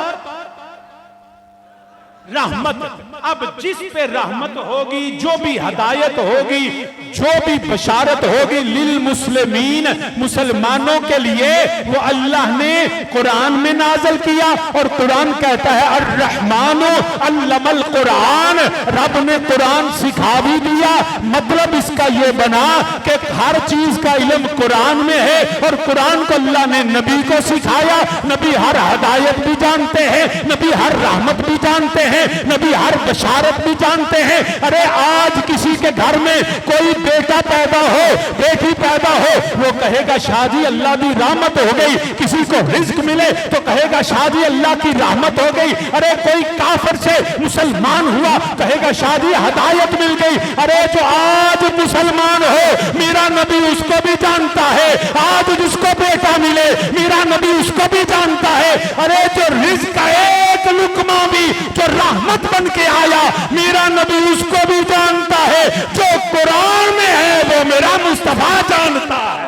रहमत। अब जिस पे रहमत होगी, जो भी हिदायत होगी, जो भी बशारत होगी लिल मुस्लिमीन, मुसलमानों के लिए, वो अल्लाह ने कुरान में नाज़िल किया। और कुरान कहता है अर्रहमानु अल्लमल कुरान, रब ने कुरान सिखा भी दिया। मतलब इसका ये बना कि हर चीज का इल्म कुरान में है और कुरान को अल्लाह ने नबी को सिखाया। नबी हर हिदायत भी जानते हैं, नबी हर रहमत भी जानते हैं, नबी हर बशारत भी जानते हैं। अरे आज किसी के घर में कोई बेटा पैदा हो, बेटी पैदा हो, वो कहेगा शादी अल्लाह की रहमत हो गई। किसी को रिज्क मिले तो कहेगा शादी अल्लाह की रहमत हो गई। अरे कोई काफिर से मुसलमान हुआ, कहेगा शादी हिदायत मिल गई। अरे जो आज मुसलमान हो, मेरा नबी उसको भी जानता है। आज जिसको बेटा मिले, मेरा नबी उसको भी जानता है। अरे जो रिज्क का एक लुकमा भी जो रहमत बन के आया, मेरा नबी उसको भी जानता है। जो कुरान में है वो मेरा मुस्तफा जानता है।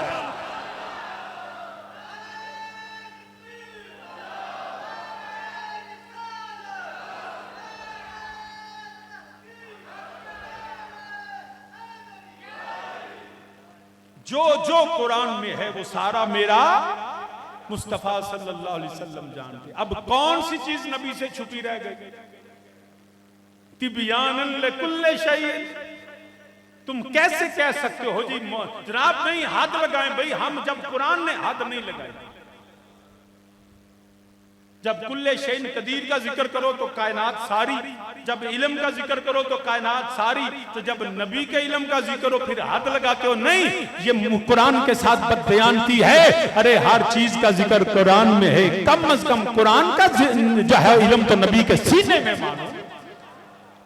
जो जो कुरान में है वो सारा मेरा मुस्तफा सल्लल्लाहु अलैहि वसल्लम जानते। अब कौन सी चीज नबी से छुपी रह गई? तिबयानन लिकुल्लि शैइन। तुम कैसे कह सकते हो जी जनाब नहीं हद लगाएं? भाई हम जब कुरान ने हद नहीं लगाई, जब कुल्ले शैइन कदीर का जिक्र करो तो कायनात सारी, जब इल्म का जिक्र करो तो कायनात सारी, तो जब नबी के इल्म का जिक्र हो फिर हद लगाते हो। नहीं, ये कुरान के साथ बदबयानती है। अरे हर चीज का जिक्र कुरान में है, कम अज कम कुरान का जो है इल्म तो नबी के सीने में मानो।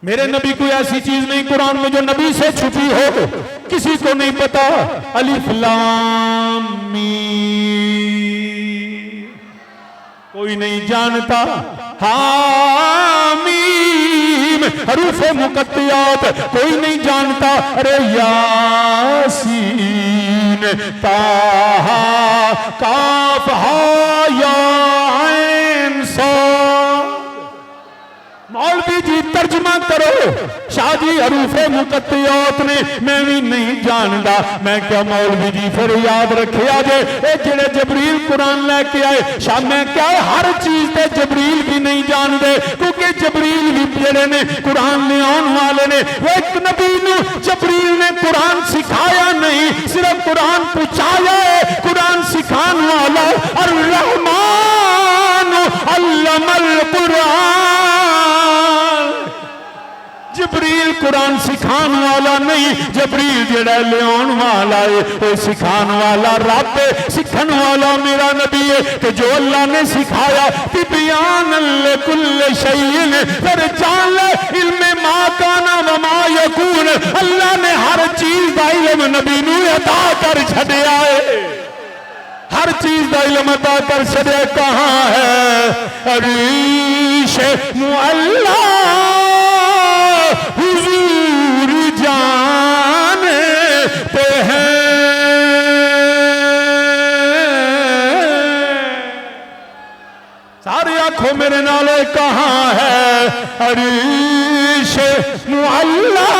मेरे नबी कोई ऐसी चीज नहीं कुरान में जो नबी से छुपी हो, किसी को नहीं पता। अलिफ लाम मीम कोई नहीं जानता। हामीम हरूफे मुकत्तियात कोई नहीं जानता। अरे यासीन ताहा काफ हा या ऐन साद। मौलवी जी तर्जमा करो। शादी हरूफे मुकत्तियात ने मैं भी नहीं जानता। मैं क्या मौलवी जी फिर याद रखे आजे जेड़े जबरील कुरान लेके आए शाम में क्या हर चीज ते जबरील भी नहीं जानते, क्योंकि जबरील भी जेड़े ने कुरान ले आने वाले ने, वो एक नबी ने जबरील ने कुरान सिखाया नहीं, सिर्फ कुरान पहुंचाया है। कुरान सिखाने वाला और रहमान अल्लमल कुरान। जबरील कुरान सिखाने वाला नहीं, जबरील जेड़ा लियान वाला है वो सिखाने वाला रब है, सिखने वाला मेरा नबी है। कि जो अल्लाह ने सिखाया तिबयान लिकुल्लि शैइन, फिर जान ले इल्मे मा काना व मा यकून। अल्लाह ने हर चीज का इल्म नबी नू अता कर छड़िया है, हर चीज का इल्म अता कर छड़िया। कहाँ है अरीश मुअल्ला हुजूर जानते हैं। सारे आंखों मेरे नाले कहाँ है अरीश मुअल्ला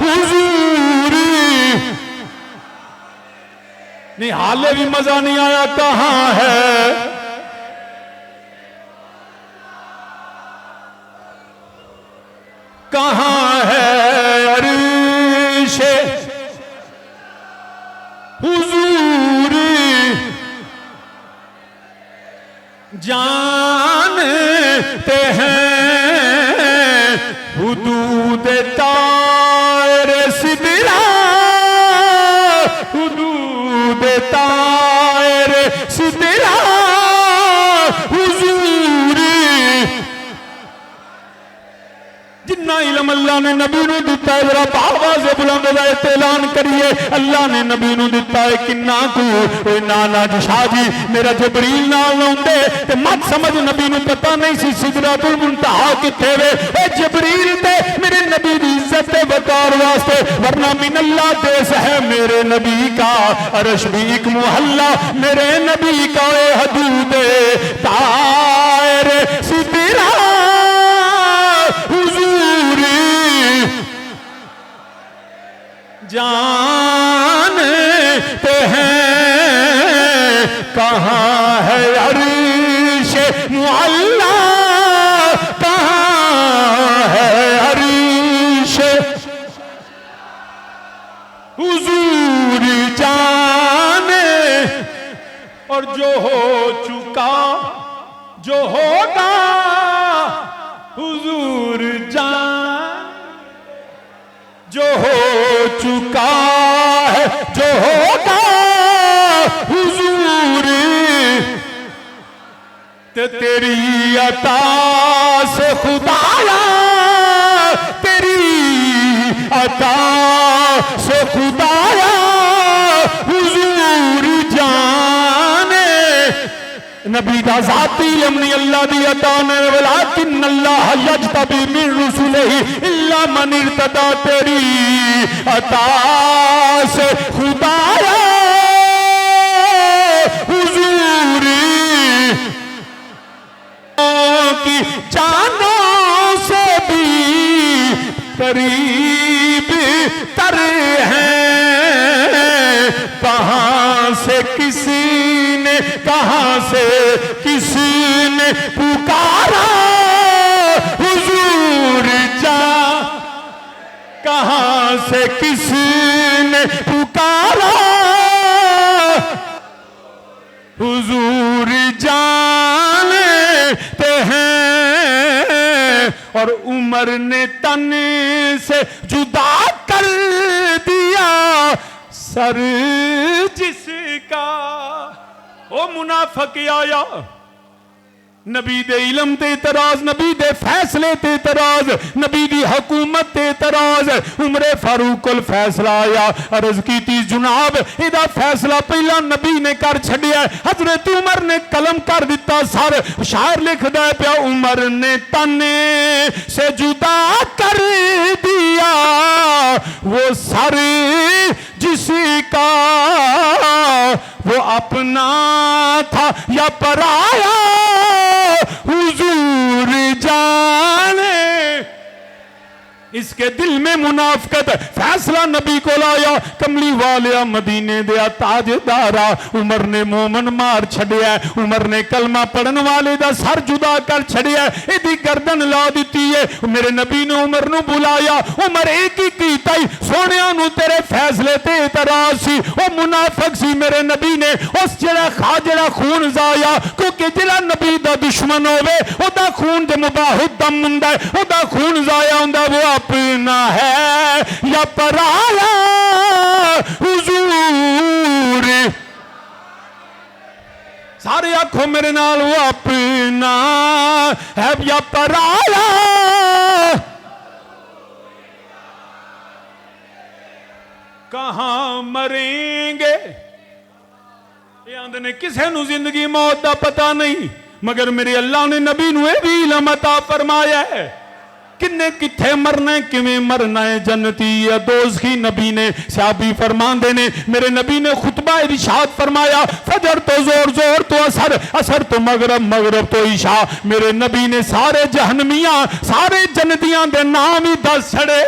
हुजूर। नहीं हाले भी मजा नहीं आया। कहाँ है कहाँ है अरीश हुजूर जानते हैं। हुदूद तार सिदरा, हुदूद तार सी तेरा हुजूर। जिन्ना इलम अल्लाह ने नबी नूं दिता है जरा आवाज़ बुलंद से ऐलान करिए अल्लाह ने नबी नूं दिता है किन्ना कु। नाना जी शाह जी मेरा जबरील नाल आउंदे ते मत समझ नबी नूं पता नहीं सी सिदरतुल मुंतहा किथे वे। ए जबरील ते मेरे नबी दी इज्जत ते वकार वास्ते वरना मिनल्लाह देश है मेरे नबी का अरश भी एक मुहल्ला मेरे नबी का हदूद तायर सी तेरा जानते हैं कहाँ है अर्श मुअल्ला कहाँ है अर्श हुजूर जाने। और जो हो चुका जो होगा हुजूर जान। जो हो चुका है जो होगा हुजूर ते तेरी अता से खुदाया तेरी अता से खुदाया हुजूर जाने। नबी दा जाती अमनी अल्लाह दी अता ने वलाकिन अल्लाह यज्तबी मिन रुसुलिही इल्ला मन इर्तदा तेरी अता से खुदाया हुजूर की जानों से भी करीब तर हैं। कहाँ से किसी ने कहाँ से किसी ने पुकारा हुजूर जा। कहाँ से किसी ने पुकारा हुजूर जानते हैं। और उमर ने तन से जुदा कर दिया सर जिसका। ओ मुनाफिक आया नबी दे इलम ते इतराज नबी दे फैसले ते इतराज नबी दी हुकूमत ते इतराज। उमरे फारूक कोल फैसला आया अर्ज की जुनाब इहदा फैसला पहला नबी ने कर छड़िया। हजरत उमर ने कलम कर दिता सर। शायर लिखदा पिया उमर ने तने से जुदा कर दिया वो सर जिसका वो अपना था या पराया हुजूर जाने। इसके दिल में मुनाफिकत फैसला नबी को लाया कमली वालिया मदीने दिया ताजदारा। उमर ने मोमन मार छड़िया उमर ने कलमा पढ़न वाले दा सर जुदा कर छड़िया इदी गर्दन ला दी है। मेरे नबी ने उमर नू बुलाया उमर एक ही कीता ही सोनिया नू तेरे फैसले ते इतराज सी। ओ मुनाफिक सी मेरे नबी ने उस जड़ा खून जाया क्योंकि जिहड़ा नबी दा दुश्मन होवे ओदा खून जे मुबाहुद दम हुंदा है ओदा खून जाया हुंदा वो अपना है या पराया हुजूर। सारे आखो मेरे नाल वो अपना है या पराया। कहां मरेंगे ये आंदे ने किसे नू जिंदगी मौत का पता नहीं मगर मेरे अल्लाह ने नबी नू भी इल्म अता फरमाया है किन्ने किथे मरना है किवें मरना है जन्नती या दोज़खी। नबी ने सहाबी फरमांदे ने मेरे नबी ने खुतबा इरशाद फरमाया फजर तो जोर जोर तो असर असर तो मगरब मगरब तो ईशा। मेरे नबी ने सारे जहन्नमियां सारे जन्नतियां दे नाम ही दस छड़े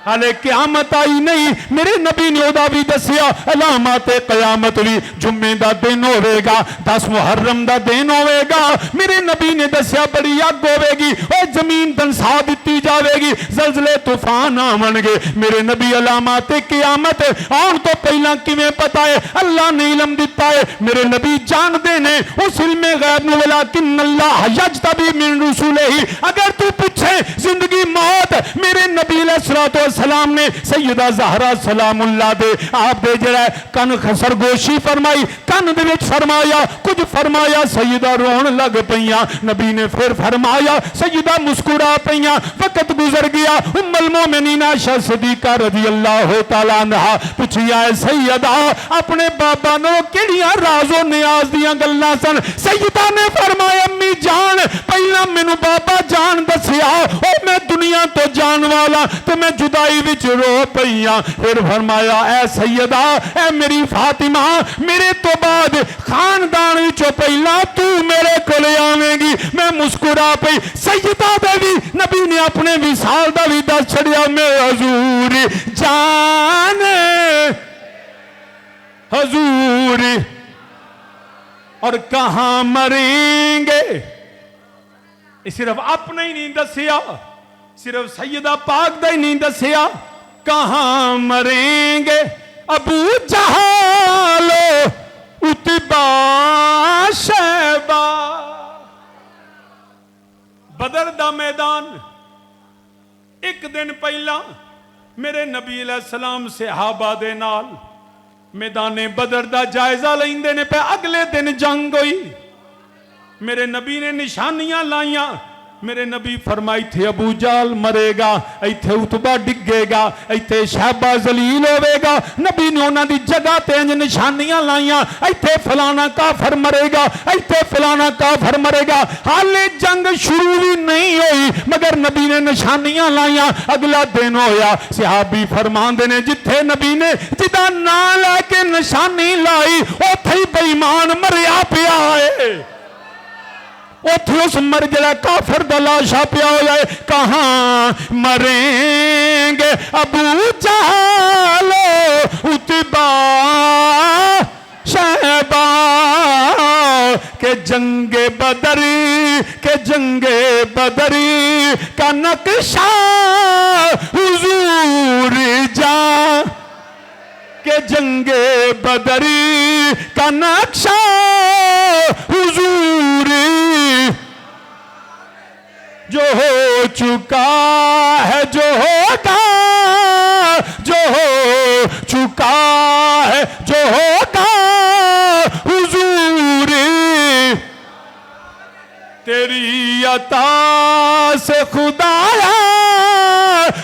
हाले क्यामत आई नहीं। मेरे नबी ने ओदा भी दसिया अलामत कयामत भी जुम्मे का दिन होगा 10 मुहर्रम का दिन होगा। मेरे नबी ने दसिया बड़ी अग होगी और जमीन दंसा दी जाएगी जलजले तूफान आवणगे। मेरे नबी अलामत क्यामत आने तो पहला किवें पता है अल्लाह ने इल्म दिता है। मेरे नबी जानते ने उस इल्मे गैब नूं वलाकिन अल्लाह यज्तबी मिन रुसुलिही। अगर तू पूछे जिंदगी मौत मेरे नबी अलैहिस्सलातु सलाम ने सैयदा ज़हरा सलामुल्लाह दे आप दे जड़ा कन सरगोशी फरमाई, कन दे विच फरमाया कुछ फरमाया, सैयदा रोन लग पईयां। नबी ने फिर फरमाया, सैयदा मुस्कुरा पईयां। वक्त गुजर गया, उम्मुल मोमिनीन आयशा सिद्दीका रज़ियल्लाहु तआला अन्हा पुछिया सैयदा अपने बाबा नो किहड़ियां राज़ो नियाज दियां गल्लां सन। सैयदा ने फरमाया अम्मी जान पहला मैनू बाबा जान दसिया, ओ मैं दुनिया तो जान वाला तो मैं जुदाई विच रो पईयां। फिर फरमाया ऐ सैयदा ऐ मेरी फातिमा मेरे तो बाद खानदान विचों पहला तू मेरे कोल आवेंगी। मैं मुस्कुरा पई। सैयदा दे भी नबी ने अपने विसाल दा भी दस छड़िया, मैं हजूर जान हजूर और कहां मरेंगे। सिर्फ अपने ही नहीं दसिया, सिर्फ सैयदा पाक दा ही नहीं दसिया, कहां मरेंगे अबू जहल उतबा शैबा। बदर दा मैदान एक दिन पहला मेरे नबी अलैहि सलाम सहाबा दे नाल मैदाने बदर दा जायजा लेंदे ने पे। अगले दिन जंग हुई, मेरे नबी ने निशानियां लाइया। मेरे नबी फरमाई थे अबू जाल मरेगा, इत्थे उतबा डिगेगा, इत्थे शैबा जलील होवेगा। नबी ने उन्हां दी जगह ते इंज निशानियां लाइया, इत्थे फलाना काफर मरेगा, इत्थे फलाना काफर मरेगा। हाले जंग शुरू भी नहीं हुई मगर नबी ने निशानियां लाइया। अगला दिन होया, सहाबी फरमांदे ने जिथे नबी ने जिदा नाम लैके निशानी लाई उत्थे ही बेईमान मरिया पिया है। उथे उस मर जड़ा काफर दा लाशा पिया हो जाए। कहां मरेंगे अबू जहल उतबा शैबा के जंगे बदरी के जंगे बदरी का नक्शा हुजूर जा के जंगे बदरी का नक्शा हुजूर जो हो चुका है जो होगा जो हो चुका है जो होगा हुजूर तेरी अता से खुदाया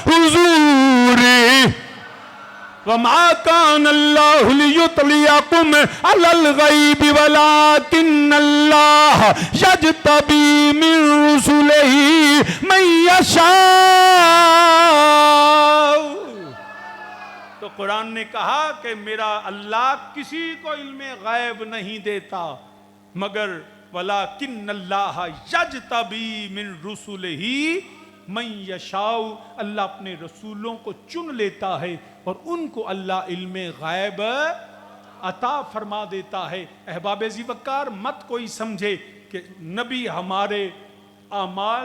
हुजूर। वमा कान अल्लाहु लियुतलियकुम अलल गैबि वलाकिन्नल्लाह यजतबी मिन रुसुलिही मन यशा। तो कुरान ने कहा कि मेरा अल्लाह किसी को इल्मे गैब नहीं देता मगर वलाकिन्नल्लाह यजतबी मिन रुसुलिही मन यशाउ। अल्लाह अपने रसूलों को चुन लेता है और उनको अल्लाह इल्मे गैब अता फरमा देता है। अहबाब ज़ी वक़ार मत कोई समझे कि नबी हमारे अमाल